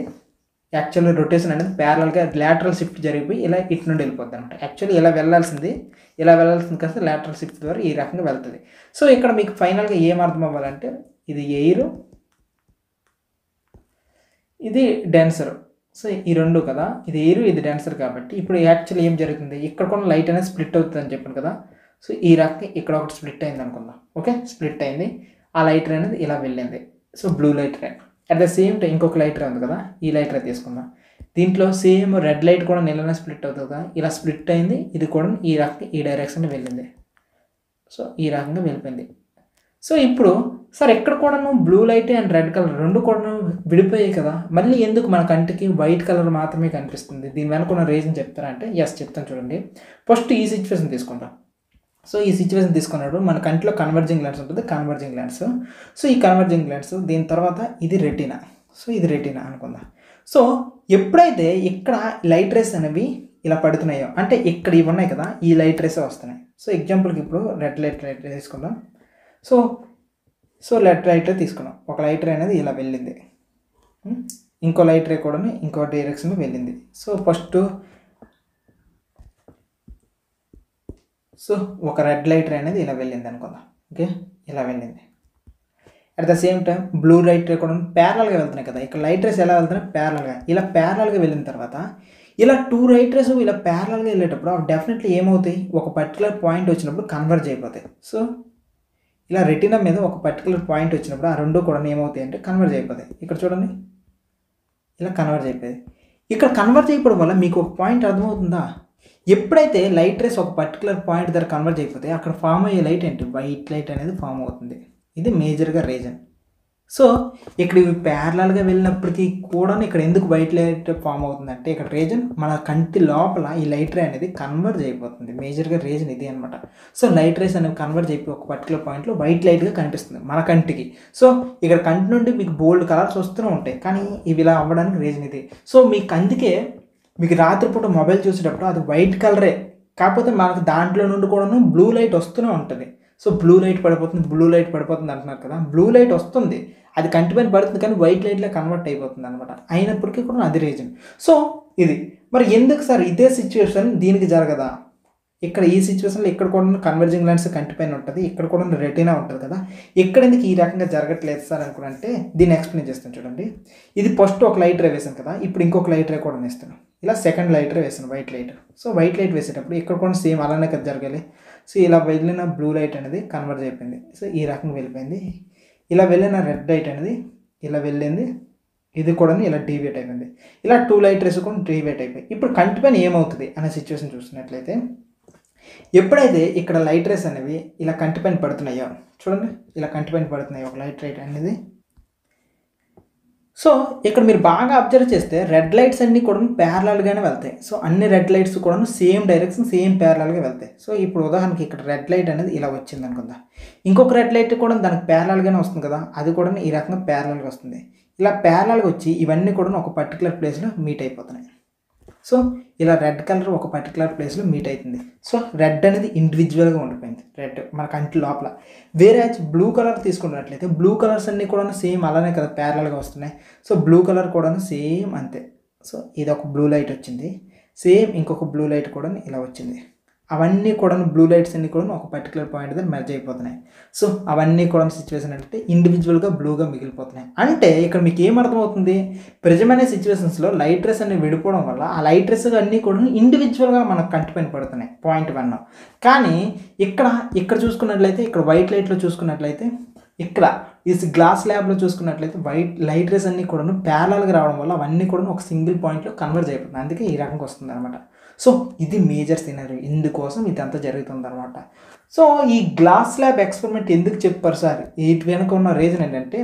యాక్చువల్లీ రొటేషన్ అనేది ప్యారలల్గా లాటరల్ షిఫ్ట్ జరిగిపోయి ఇలా ఇటు నుండి వెళ్ళిపోద్ది అనమాట. యాక్చువల్లీ ఇలా వెళ్ళాల్సింది కాస్త లాటరల్ షిఫ్ట్ ద్వారా ఈ రకంగా వెళ్తుంది. సో ఇక్కడ మీకు ఫైనల్గా ఏం అర్థం అవ్వాలంటే ఇది ఎయిర్, ఇది డెన్సర్. సో ఈ రెండు కదా, ఇది ఎయిర్ ఇది డెన్సర్. కాబట్టి ఇప్పుడు యాక్చువల్లీ ఏం జరుగుతుంది, ఇక్కడ కూడా లైట్ అనేది స్ప్లిట్ అవుతుంది అని చెప్పాను కదా. సో ఈ రకంగా ఇక్కడ ఒకటి స్ప్లిట్ అయింది అనుకుందాం. ఓకే, స్ప్లిట్ అయింది, ఆ లైట్ రే అనేది ఇలా వెళ్ళింది. So blue light ray. At the same time ఇంకొక లైట్ రే ఉంది కదా, ఈ లైట్ రే తీసుకుందాం. దీంట్లో సేమ్ రెడ్ లైట్ కూడా నిలనే స్ప్లిట్ అవుతుంది కదా, ఇలా స్ప్లిట్ అయింది, ఇది కూడా ఈ రకంగా ఈ డైరెక్షన్ వెళ్ళింది. సో ఈ రకంగా వెళ్ళిపోయింది. సో ఇప్పుడు సార్ ఎక్కడ కూడాను blue light and red colour రెండు కూడా విడిపోయాయి కదా, మళ్ళీ ఎందుకు మన కంటికి వైట్ కలర్ మాత్రమే కనిపిస్తుంది, దీని వెనుకున్న రీజన్ చెప్తారంటే ఎస్ చెప్తాను చూడండి. ఫస్ట్ ఈ సిచ్యువేషన్ తీసుకుందాం. సో ఈ సిచ్యువేషన్ తీసుకున్నప్పుడు మన కంటిలో కన్వర్జింగ్ లెన్స్ ఉంటుంది, కన్వర్జింగ్ లెన్స్. సో ఈ కన్వర్జింగ్ లెన్స్ దీని తర్వాత ఇది రెటీనా. సో ఇది రెటీనా అనుకుందాం. సో ఎప్పుడైతే ఇక్కడ లైట్ రేస్ అనేవి ఇలా పడుతున్నాయో అంటే ఇక్కడ ఇవి ఉన్నాయి కదా, ఈ లైట్ రేసే వస్తున్నాయి. సో ఎగ్జాంపుల్కి ఇప్పుడు రెడ్ లైట్ తీసుకుందాం. సో లెఫ్ట్ లైట్ రే తీసుకున్నాం. ఒక లైట్ రే అనేది ఇలా వెళ్ళింది, ఇంకో లైట్ రే కూడా ఇంకో డైరెక్షన్లో వెళ్ళింది. సో ఒక రెడ్ లైట్ రే అనేది ఇలా వెళ్ళింది అనుకుందాం. ఓకే, ఇలా వెళ్ళింది. At the same time blue light ray కూడా ప్యారలల్గా వెళ్తున్నాయి కదా, ఇక్కడ లైట్ రేస్ ఎలా వెళ్తున్నాయి ప్యారలల్గా. ఇలా ప్యారలల్గా వెళ్ళిన తర్వాత ఇలా టూ లైట్ రేస్ ఇలా ప్యారలల్గా వెళ్ళేటప్పుడు అవి డెఫినెట్లీ ఏమవుతాయి, ఒక పర్టికులర్ పాయింట్ వచ్చినప్పుడు కన్వర్జ్ అయిపోతాయి. సో ఇలా రెటీనా మీద ఒక పర్టికులర్ పాయింట్ వచ్చినప్పుడు ఆ రెండు కూడా ఏమవుతాయి అంటే కన్వర్జ్ అయిపోతాయి. ఇక్కడ చూడండి ఇలా కన్వర్జ్ అయిపోయింది. ఇక్కడ కన్వర్జ్ అయిపోవడం వల్ల మీకు ఒక పాయింట్ అర్థమవుతుందా, ఎప్పుడైతే లైట్ రేస్ ఒక పర్టికులర్ పాయింట్ దగ్గర కన్వర్జ్ అయిపోతే అక్కడ ఫామ్ అయ్యే లైట్ ఏంటి, వైట్ లైట్ అనేది ఫామ్ అవుతుంది. ఇది మేజర్గా రీజన్. సో ఇక్కడ ఇవి ప్యారలల్గా వెళ్ళినప్పటికీ కూడా ఇక్కడ ఎందుకు వైట్ లైట్ ఫామ్ అవుతుందంటే ఇక్కడ రీజన్ మన కంటి లోపల ఈ లైట్ రే అనేది కన్వర్జ్ అయిపోతుంది. మేజర్గా రీజన్ ఇది అనమాట. సో లైట్ రేస్ అనేవి కన్వర్జ్ అయిపోయి ఒక పర్టికులర్ పాయింట్లో వైట్ లైట్గా కనిపిస్తుంది మన కంటికి. సో ఇక్కడ కంటి నుండి మీకు బోల్డ్ కలర్స్ వస్తూనే ఉంటాయి, కానీ ఇవి ఇలా అవ్వడానికి రీజన్ ఇది. సో మీకు అందుకే మీకు రాత్రిపూట మొబైల్ చూసేటప్పుడు అది వైట్ కలరే, కాకపోతే మనకు దాంట్లో నుండి కూడాను బ్లూ లైట్ వస్తూనే ఉంటుంది. సో బ్లూ లైట్ పడిపోతుంది అంటున్నారు కదా, బ్లూ లైట్ వస్తుంది, అది కంటి పైన పడుతుంది, కానీ వైట్ లైట్లో కన్వర్ట్ అయిపోతుంది అనమాట. అయినప్పటికీ కూడా అది రీజన్. సో ఇది మరి ఎందుకు సార్ ఇదే సిచ్యువేషన్ దీనికి జరగదా? ఇక్కడ ఈ సిచ్యువేషన్లో ఇక్కడ కూడా కన్వర్జింగ్ లెన్స్ కంటి పైన ఉంటుంది, ఇక్కడ కూడా రెటీనా ఉంటుంది కదా, ఇక్కడ ఎందుకు ఈ రకంగా జరగట్లేదు సార్ అనుకుంటే దీన్ని ఎక్స్ప్లెయిన్ చేస్తాను చూడండి. ఇది ఫస్ట్ ఒక లైట్ రే వేసాను కదా, ఇప్పుడు ఇంకొక లైట్ రే కూడా వేస్తాను. ఇలా సెకండ్ లైట్ రే వేసాను, white light. So white light వేసేటప్పుడు ఇక్కడ కూడా సేమ్ అలానే కదా జరగాలి. సో ఇలా వెళ్ళిన బ్లూ లైట్ అనేది కన్వర్జ్ అయిపోయింది. సో ఈ రకంగా వెళ్ళిపోయింది. ఇలా వెళ్ళిన రెడ్ లైట్ అనేది ఇలా వెళ్ళింది, ఇది కూడా ఇలా డీవియేట్ అయిపోయింది. ఇలా 2 లైట్ రేస్ కూడా డీవియేట్ అయిపోయి ఇప్పుడు కంటి పైన ఏమవుతుంది అనే సిచ్యువేషన్ చూస్తున్నట్లయితే, ఎప్పుడైతే ఇక్కడ లైట్ రేస్ అనేవి ఇలా కంటి పైన పడుతున్నాయో చూడండి, ఇలా కంటి పైన పడుతున్నాయి ఒక లైట్ రైట్ అనేది. సో ఇక్కడ మీరు బాగా అబ్జర్వ్ చేస్తే రెడ్ లైట్స్ అన్నీ కూడా ప్యారలల్గానే వెళ్తాయి. సో అన్ని రెడ్ లైట్స్ కూడా సేమ్ డైరెక్షన్ సేమ్ ప్యారలల్గా వెళ్తాయి. సో ఇప్పుడు ఉదాహరణకి ఇక్కడ రెడ్ లైట్ అనేది ఇలా వచ్చింది అనుకుందా, ఇంకొక రెడ్ లైట్ కూడా దానికి ప్యారలల్గానే వస్తుంది కదా, అది కూడా ఈ రకంగా ప్యారలల్గా వస్తుంది. ఇలా ప్యారలల్గా వచ్చి ఇవన్నీ కూడా ఒక పర్టికులర్ ప్లేస్లో మీట్ అయిపోతున్నాయి. సో ఇలా రెడ్ కలర్ ఒక పర్టికులర్ ప్లేస్లో మీట్ అవుతుంది. సో రెడ్ అనేది ఇండివిజువల్గా ఉండిపోయింది, రెడ్ మన కంటి లోపల. వేరే బ్లూ కలర్ తీసుకున్నట్లయితే బ్లూ కలర్స్ అన్నీ కూడా సేమ్ అలానే కదా ప్యారలల్గా వస్తున్నాయి. సో బ్లూ కలర్ కూడా సేమ్ అంతే. సో ఇది ఒక బ్లూ లైట్ వచ్చింది, సేమ్ ఇంకొక బ్లూ లైట్ కూడా ఇలా వచ్చింది. అవన్నీ కూడా బ్లూ లైట్స్ అన్నీ కూడా ఒక పర్టికులర్ పాయింట్ దగ్గర మెర్జ్ అయిపోతున్నాయి. సో అవన్నీ కూడా సిచ్యువేషన్ అంటే ఇండివిజువల్గా బ్లూగా మిగిలిపోతున్నాయి. అంటే ఇక్కడ మీకు ఏమర్థమవుతుంది, ప్రిజం అనే సిచ్యువేషన్స్లో లైట్ రేస్ అనేవి విడిపోవడం వల్ల ఆ లైట్ రేస్ అన్నీ కూడా ఇండివిజువల్గా మనకు కంటి పైన పడుతున్నాయి, పాయింట్ 1. కానీ ఇక్కడ చూసుకున్నట్లయితే, ఇక్కడ వైట్ లైట్లో చూసుకున్నట్లయితే, ఇక్కడ ఈ గ్లాస్ ల్యాబ్లో చూసుకున్నట్లయితే వైట్ లైట్ రేస్ అన్నీ కూడా ప్యారలల్గా రావడం వల్ల అవన్నీ కూడా ఒక సింగిల్ పాయింట్లో కన్వర్జ్ అయిపోతుంది. అందుకే ఈ రకంగా వస్తుంది అనమాట. సో ఇది మేజర్ సినారియో, ఇందుకోసం ఇదంతా జరుగుతుంది అనమాట. సో ఈ గ్లాస్ ల్యాబ్ ఎక్స్పెరిమెంట్ ఎందుకు చెప్పారు సార్, వీటి వెనుక ఉన్న రీజన్ ఏంటంటే,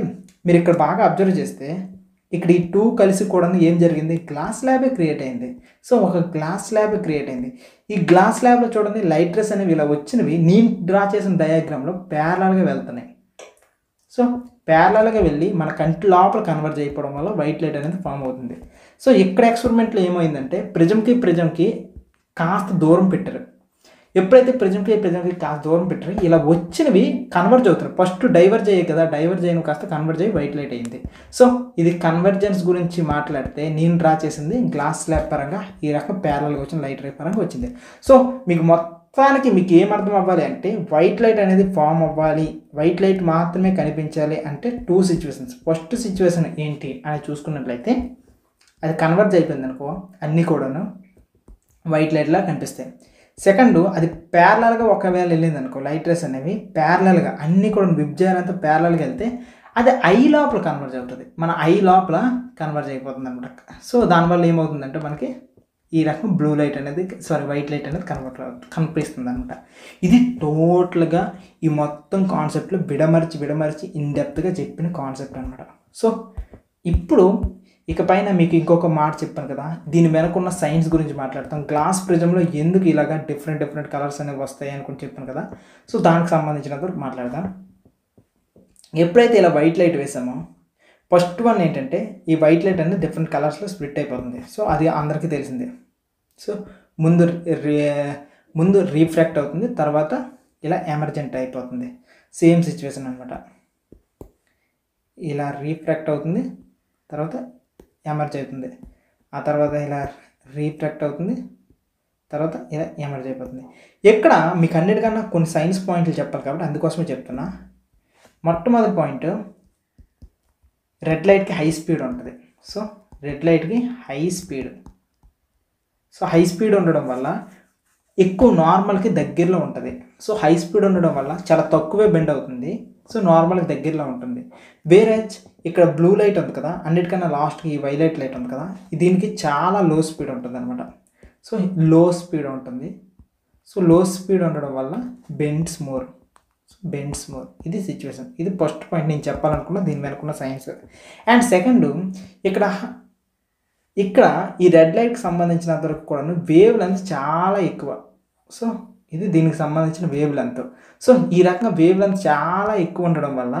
మీరు ఇక్కడ బాగా అబ్జర్వ్ చేస్తే ఇక్కడ ఈ 2 కలిసి కూడా ఏం జరిగింది, గ్లాస్ ల్యాబే క్రియేట్ అయింది. సో ఒక గ్లాస్ ల్యాబ్ క్రియేట్ అయింది. ఈ గ్లాస్ ల్యాబ్లో చూడండి లైట్ రేస్ అనేవి ఇలా వచ్చినవి నేను డ్రా చేసిన డయాగ్రామ్లో ప్యారలల్గా వెళ్తున్నాయి. సో ప్యారలల్గా వెళ్ళి మన కంటి లోపల కన్వర్జ్ అయిపోవడం వల్ల వైట్ లైట్ అనేది ఫామ్ అవుతుంది. సో ఇక్కడ ఎక్స్పెరిమెంట్లో ఏమైందంటే ప్రిజంకి కాస్త దూరం పెట్టారు. ఎప్పుడైతే ప్రిజంకి కాస్త దూరం పెట్టారో ఇలా వచ్చినవి కన్వర్జ్ అవుతారు. ఫస్ట్ డైవర్జ్ అయ్యాయి కదా, డైవర్జ్ అయిన కాస్త కన్వర్జ్ అయ్యి వైట్ లైట్ అయింది. సో ఇది కన్వర్జెన్స్ గురించి మాట్లాడితే నేను డ్రా చేసింది గ్లాస్ స్లాబ్ పరంగా ఈ రకం ప్యారలల్గా వచ్చిన లైట్ రే పరంగా వచ్చింది. సో మీకు మొత్తానికి మీకు ఏమర్థం అవ్వాలి అంటే వైట్ లైట్ అనేది ఫామ్ అవ్వాలి, వైట్ లైట్ మాత్రమే కనిపించాలి అంటే 2 సిచ్యువేషన్స్. ఫస్ట్ సిచ్యువేషన్ ఏంటి అని చూసుకున్నట్లయితే, అది కన్వర్జ్ అయిపోయింది అనుకో, అన్నీ కూడాను వైట్ లైట్లా కనిపిస్తాయి. సెకండ్, అది ప్యారలల్గా ఒకవేళ వెళ్ళింది అనుకో, లైట్ రేస్ అనేవి ప్యారలల్గా అన్నీ కూడా విబ్జారంతా ప్యారలల్గా వెళ్తే అది ఐ లోపల కన్వర్జ్ అవుతుంది, మన ఐ లోపల కన్వర్జ్ అయిపోతుంది అనమాట. సో దానివల్ల ఏమవుతుందంటే మనకి ఈ రకం బ్లూ లైట్ అనేది వైట్ లైట్ అనేది కనిపిస్తుంది అనమాట. ఇది టోటల్గా ఈ మొత్తం కాన్సెప్ట్లో విడమర్చి ఇన్డెప్త్గా చెప్పిన కాన్సెప్ట్ అనమాట. సో ఇప్పుడు ఇకపైన మీకు ఇంకొక మాట చెప్పాను కదా, దీని వెనకున్న సైన్స్ గురించి మాట్లాడతాం. గ్లాస్ ప్రిజంలో ఎందుకు ఇలాగా డిఫరెంట్ కలర్స్ అనేవి వస్తాయి అనుకుని చెప్పాను కదా, సో దానికి సంబంధించినంత మాట్లాడదాం. ఎప్పుడైతే ఇలా వైట్ లైట్ వేసామో, ఫస్ట్ వన్ ఏంటంటే ఈ వైట్ లైట్ అనేది డిఫరెంట్ కలర్స్లో స్ప్లిట్ అయిపోతుంది. సో అది అందరికీ తెలిసిందే. సో ముందు రీఫ్రాక్ట్ అవుతుంది, తర్వాత ఇలా ఎమర్జెంట్ అయిపోతుంది. సేమ్ సిచ్యువేషన్ అనమాట. ఇలా రీఫ్రాక్ట్ అవుతుంది, తర్వాత ఎమర్జ్ అవుతుంది, ఆ తర్వాత ఇలా రీఫ్రాక్ట్ అవుతుంది, తర్వాత ఇలా ఎమర్జ్ అయిపోతుంది. ఇక్కడ మీకు అన్నిటికన్నా కొన్ని సైన్స్ పాయింట్లు చెప్పాలి కాబట్టి అందుకోసమే చెప్తున్నా. మొట్టమొదటి పాయింట్, రెడ్ లైట్కి హై స్పీడ్ ఉంటుంది. సో రెడ్ లైట్కి high speed. So high speed ఉండడం వల్ల ఎక్కువ నార్మల్కి దగ్గరలో ఉంటుంది. సో హై స్పీడ్ ఉండడం వల్ల చాలా తక్కువే బెండ్ అవుతుంది. సో నార్మల్కి దగ్గరలో ఉంటుంది. వేరే ఇక్కడ బ్లూ లైట్ ఉంది కదా, అన్నిటికన్నా లాస్ట్కి ఈ వైలెట్ లైట్ ఉంది కదా, దీనికి చాలా లో స్పీడ్ ఉంటుంది అనమాట. సో లో స్పీడ్ ఉంటుంది. సో లో స్పీడ్ ఉండడం వల్ల bends more. So bends more. ఇది సిచ్యువేషన్. ఇది ఫస్ట్ పాయింట్ నేను చెప్పాలనుకున్న దీని వెనుకున్న సైన్స్. అండ్ సెకండ్, ఇక్కడ ఇక్కడ ఈ రెడ్ లైట్కి సంబంధించినంత వరకు కూడా వేవ్ లెంత్ చాలా ఎక్కువ. సో ఇది దీనికి సంబంధించిన వేవ్ లెంత్. సో ఈ రకంగా వేవ్ లెంత్ చాలా ఎక్కువ ఉండడం వల్ల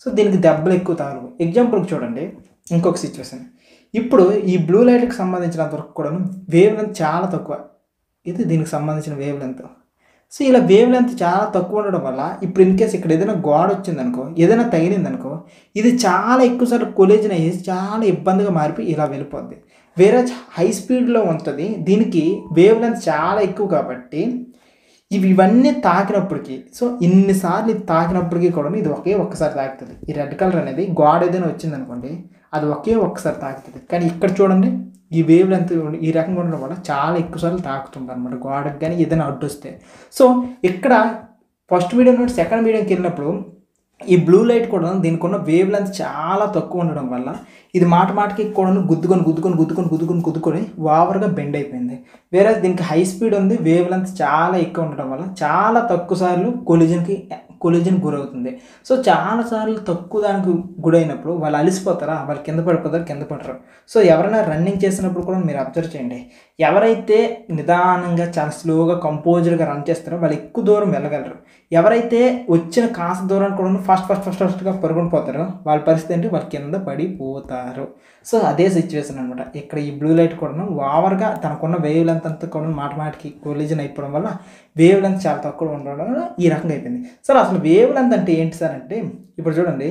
సో దీనికి దెబ్బలు ఎక్కువ తగలవు. ఎగ్జాంపుల్కి చూడండి ఇంకొక సిచ్యువేషన్. ఇప్పుడు ఈ బ్లూ లైట్కి సంబంధించినంత వరకు కూడా వేవ్ లెంత్ చాలా తక్కువ. ఇది దీనికి సంబంధించిన వేవ్ లెంత్. సో ఇలా వేవ్ లెంత్ చాలా తక్కువ ఉండడం వల్ల ఇప్పుడు ఇన్ కేస్ ఇక్కడ ఏదైనా గోడ వచ్చిందనుకో, ఏదైనా తగిలిందనుకో, ఇది చాలా ఎక్కువసార్లు కొలిజన్ అయ్యేసి చాలా ఇబ్బందిగా మారిపోయి ఇలా వెళ్ళిపోద్ది. వేరే హై స్పీడ్లో ఉంటుంది, దీనికి వేవ్ లెంత్ చాలా ఎక్కువ కాబట్టి ఇవన్నీ తాకినప్పటికీ, సో ఇన్నిసార్లు ఇది తాకినప్పటికీ కూడా ఇది ఒక్కసారి తాకుతుంది. ఈ రెడ్ కలర్ అనేది గోడ ఏదైనా వచ్చిందనుకోండి, అది ఒక్కసారి తాకుతుంది. కానీ ఇక్కడ చూడండి ఈ వేవ్ లెంత్ ఈ రకంగా ఉండడం వల్ల చాలా ఎక్కువసార్లు తాకుతుంది అనమాట గోడకు కానీ ఏదైనా అడ్డు వస్తే. సో ఇక్కడ ఫస్ట్ మీడియం నుండి సెకండ్ మీడియంకి వెళ్ళినప్పుడు ఈ బ్లూ లైట్ కూడా దీనికి ఉన్న వేవ్ లెంత్ చాలా తక్కువ ఉండడం వల్ల ఇది మాటకి కూడా గుద్దుకొని ఓవర్గా బెండ్ అయిపోయింది. వేరే దీనికి హై స్పీడ్ ఉంది, వేవ్ లెంత్ చాలా ఎక్కువ ఉండడం వల్ల చాలా తక్కువ సార్లు కొలిజన్ గురవుతుంది. సో చాలాసార్లు తక్కువ దానికి గురైనప్పుడు వాళ్ళు అలిసిపోతారా, వాళ్ళు కింద పడరు. సో ఎవరైనా రన్నింగ్ చేసినప్పుడు కూడా మీరు అబ్జర్వ్ చేయండి, ఎవరైతే నిదానంగా చాలా స్లోగా కంపోజ్డ్గా రన్ చేస్తారో వాళ్ళు ఎక్కువ దూరం వెళ్ళగలరు. ఎవరైతే వచ్చిన కాస్త దూరాన్ని కూడా ఫస్ట్గా పరుగుని పోతారో వాళ్ళ పరిస్థితి ఏంటి, వాళ్ళు కింద పడిపోతారు. సో అదే సిచ్యువేషన్ అనమాట. ఇక్కడ ఈ బ్లూ లైట్ కూడా ఓవర్గా తనకున్న వేవ్ లెంత్ అంతా కూడా మాటికి కొలిజన్ అయిపోవడం వల్ల వేవ్ లెంత్ చాలా తక్కువ ఉండడం వల్ల ఈ రకంగా అయిపోయింది. సార్ అసలు వేవ్ లెంత్ అంటే ఏంటి సార్ అంటే, ఇప్పుడు చూడండి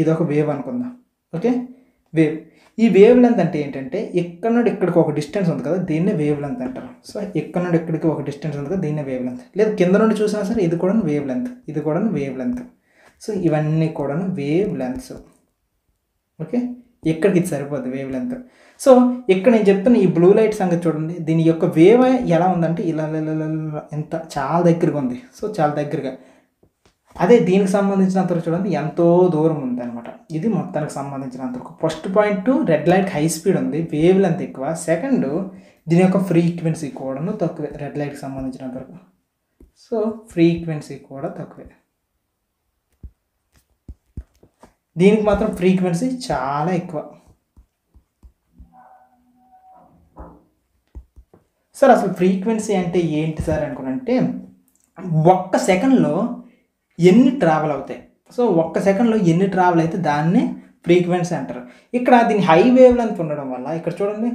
ఇది ఒక వేవ్ అనుకుందాం. Okay, wave. ఈ వేవ్ లెంత్ అంటే ఏంటంటే ఇక్కడ నుండి ఇక్కడికి ఒక డిస్టెన్స్ ఉంది కదా, దీన్నే వేవ్ లెంత్ అంటారు. సో ఇక్కడ నుండి ఇక్కడికి ఒక డిస్టెన్స్ ఉంది కదా, దీన్నే వేవ్ లెంత్. లేదు కింద నుండి చూసినా సరే ఇది కూడా వేవ్ లెంత్, ఇది కూడా వేవ్ లెంత్. సో ఇవన్నీ కూడా వేవ్ లెంత్స్. ఓకే, ఇక్కడికి ఇది సరిపోద్ది వేవ్ లెంత్. సో ఇక్కడ నేను చెప్తున్న ఈ బ్లూ లైట్ సంగతి చూడండి, దీని యొక్క వేవ్ ఎలా ఉందంటే ఇలా ఎంత చాలా దగ్గరగా ఉంది. సో చాలా దగ్గరగా. అదే దీనికి సంబంధించినంతవరకు చూడండి ఎంతో దూరం ఉంది అనమాట. ఇది మొత్తానికి సంబంధించినంతవరకు first point red light high speed ఉంది, వేవ్ లెంత్ ఎక్కువ. సెకండ్ దీని యొక్క ఫ్రీక్వెన్సీ కూడా తక్కువే రెడ్ లైట్కి సంబంధించినంతవరకు. సో ఫ్రీక్వెన్సీ కూడా తక్కువే. దీనికి మాత్రం ఫ్రీక్వెన్సీ చాలా ఎక్కువ. సార్ అసలు ఫ్రీక్వెన్సీ అంటే ఏంటి సార్ అనుకున్నంటే, ఒక్క సెకండ్లో ఎన్ని ట్రావెల్ అవుతాయి. సో ఒక్క సెకండ్లో ఎన్ని ట్రావెల్ అయితే దాన్ని ఫ్రీక్వెన్సీ అంటారు. ఇక్కడ దీని హై వేవ్ లెంత్ ఉండడం వల్ల ఇక్కడ చూడండి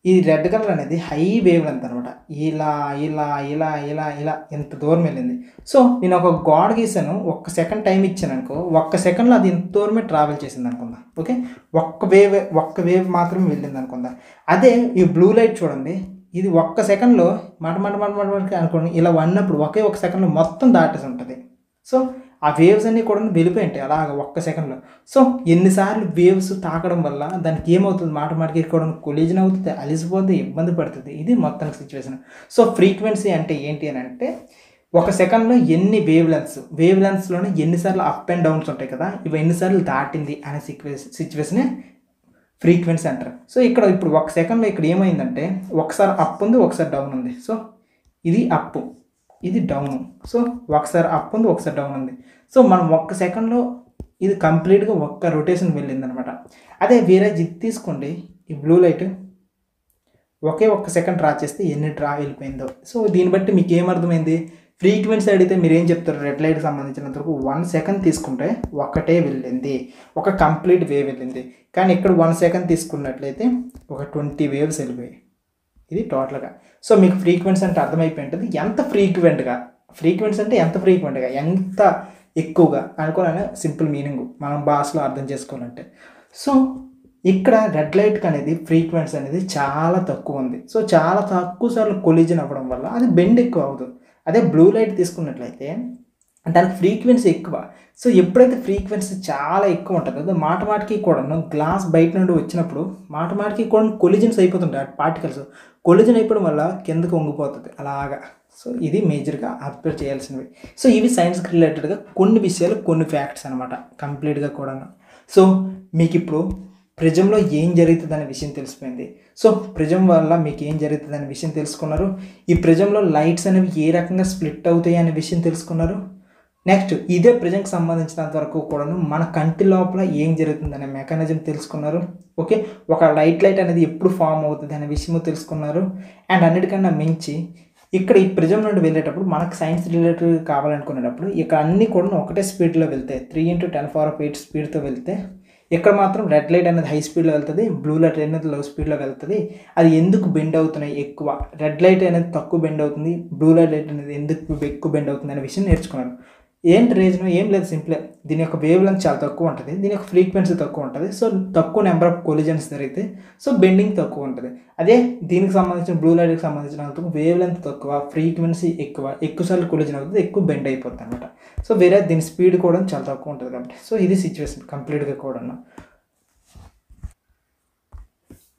ఈ రెడ్ కలర్ అనేది హై వేవ్ లెంత్ అనమాట. ఇలా ఇలా ఇలా ఇలా ఇలా ఎంత దూరం వెళ్ళింది. సో నేను ఒక గోడ గీసాను, ఒక్క సెకండ్ టైం ఇచ్చాను అనుకో, ఒక్క సెకండ్లో అది ఇంత దూరమే ట్రావెల్ చేసింది అనుకుందా. ఓకే, ఒక్క వేవ్ మాత్రమే వెళ్ళింది అనుకుందా. అదే ఈ బ్లూ లైట్ చూడండి, ఇది ఒక్క సెకండ్లో మాట అనుకోండి ఇలా అన్నప్పుడు ఒక సెకండ్లో మొత్తం దాటేసి ఉంటుంది. సో ఆ వేవ్స్ అన్నీ కూడా వెళ్ళిపోయి ఉంటాయి అలాగ ఒక్క సెకండ్లో. సో ఎన్నిసార్లు వేవ్స్ తాకడం వల్ల దానికి ఏమవుతుంది, మాటకి కూడా కొలిజన్ అవుతుంది, అలిసిపోతుంది, ఇబ్బంది పడుతుంది. ఇది మొత్తానికి సిచ్యువేషన్. సో ఫ్రీక్వెన్సీ అంటే ఏంటి అని అంటే, ఒక సెకండ్లో ఎన్ని వేవ్ లెన్స్లోనే ఎన్నిసార్లు అప్ అండ్ డౌన్స్ ఉంటాయి కదా, ఇవి ఎన్నిసార్లు దాటింది అనే సిచ్యువేషనే ఫ్రీక్వెన్సీ అంటారు. సో ఇక్కడ ఇప్పుడు ఒక సెకండ్లో ఇక్కడ ఏమైందంటే ఒకసారి అప్ ఉంది, ఒకసారి డౌన్ ఉంది. సో ఇది అప్, ఇది డౌన్. సో ఒకసారి అప్ ఉంది, ఒకసారి డౌన్ ఉంది. సో మనం ఒక్క సెకండ్లో ఇది కంప్లీట్గా ఒక్క రొటేషన్ వెళ్ళింది అనమాట. అదే వేరే జిప్ తీసుకోండి, ఈ బ్లూ లైట్ ఒక్క సెకండ్ డ్రా చేస్తే ఎన్ని డ్రా వెళ్ళిపోయిందో. సో దీన్ని బట్టి మీకు ఏమర్థమైంది, ఫ్రీక్వెన్సీ అడిగితే మీరు ఏం చెప్తారు, రెడ్ లైట్కి సంబంధించినంతవరకు 1 సెకండ్ తీసుకుంటే ఒకటే వెళ్ళింది, ఒక కంప్లీట్ వేవ్ వెళ్ళింది. కానీ ఇక్కడ 1 సెకండ్ తీసుకున్నట్లయితే ఒక 20 వేవ్స్ వెళ్ళిపోయాయి. ఇది టోటల్గా. సో మీకు ఫ్రీక్వెన్సీ అంటే అర్థమైపోయి ఉంటుంది, ఎంత ఫ్రీక్వెన్సీ అంటే ఎంత ఎక్కువగా అనుకోవాలనే సింపుల్ మీనింగ్ మనం భాషలో అర్థం చేసుకోవాలంటే. సో ఇక్కడ రెడ్ లైట్కి అనేది ఫ్రీక్వెన్సీ అనేది చాలా తక్కువ ఉంది. సో చాలా తక్కువ సార్లు కొలిజన్ అవ్వడం వల్ల అది బెండ్ ఎక్కువ అవుతుంది. అదే బ్లూ లైట్ తీసుకున్నట్లయితే దానికి ఫ్రీక్వెన్సీ ఎక్కువ. సో ఎప్పుడైతే ఫ్రీక్వెన్సీ చాలా ఎక్కువ ఉంటుందో అది మాటికి కూడా గ్లాస్ బయట నుండి వచ్చినప్పుడు మాటికి కూడా కొలిజన్స్ అయిపోతుంటాయి. పార్టికల్స్ కొలిజన్ అయిపోవడం వల్ల కిందకు వంగిపోతుంది అలాగా. సో ఇది మేజర్గా అబ్జర్వ్ చేయాల్సినవి. సో ఇవి సైన్స్కి రిలేటెడ్గా కొన్ని విషయాలు, కొన్ని ఫ్యాక్ట్స్ అనమాట కంప్లీట్గా కూడా. సో మీకు ఇప్పుడు ప్రిజంలో ఏం జరుగుతుంది అనే విషయం తెలిసిపోయింది. సో ప్రిజం వల్ల మీకు ఏం జరుగుతుంది అనే విషయం తెలుసుకున్నారు. ఈ ప్రిజంలో లైట్స్ అనేవి ఏ రకంగా స్ప్లిట్ అవుతాయి అనే విషయం తెలుసుకున్నారు. నెక్స్ట్ ఇదే ప్రిజంకి సంబంధించినంత వరకు కూడాను మన కంటి లోపల ఏం జరుగుతుంది అనే మెకానిజం తెలుసుకున్నారు. ఓకే, ఒక లైట్ అనేది ఎప్పుడు ఫామ్ అవుతుంది అనే విషయము తెలుసుకున్నారు. అండ్ అన్నిటికన్నా మించి ఇక్కడ ఈ ప్రిజం నుండి వెళ్ళేటప్పుడు మనకు సైన్స్ రిలేటెడ్ కావాలనుకునేటప్పుడు ఇక్కడ అన్నీ కూడా ఒకటే స్పీడ్లో వెళ్తాయి. 3 × 10⁸ స్పీడ్తో వెళ్తే ఇక్కడ మాత్రం రెడ్ లైట్ అనేది హై స్పీడ్లో వెళ్తుంది, బ్లూ లైట్ అనేది లో స్పీడ్లో వెళ్తుంది. అది ఎందుకు బెండ్ అవుతున్నాయి ఎక్కువ, రెడ్ లైట్ అనేది తక్కువ బెండ్ అవుతుంది, బ్లూ లైట్ అనేది ఎందుకు ఎక్కువ బెండ్ అవుతుంది అనే విషయం నేర్చుకున్నాను. ఏంటి రీజన్? ఏం లేదు, సింపులే. దీని యొక్క వేవ్ లెంత్ చాలా తక్కువ ఉంటుంది, దీని యొక్క ఫ్రీక్వెన్సీ తక్కువ ఉంటుంది. సో తక్కువ నెంబర్ ఆఫ్ కొలిజన్స్ జరిగితే సో బెండింగ్ తక్కువ ఉంటుంది. అదే దీనికి సంబంధించిన బ్లూ లైట్కి సంబంధించిన వేవ్ లెంత్ తక్కువ, ఫ్రీక్వెన్సీ ఎక్కువసార్లు కొలిజన్ అవుతుంది, ఎక్కువ బెండ్ అయిపోతుంది అనమాట. సో వేరే దీని స్పీడ్ కూడా చాలా తక్కువ ఉంటుంది కాబట్టి సో ఇది సిచ్యువేషన్ కంప్లీట్గా కూడా.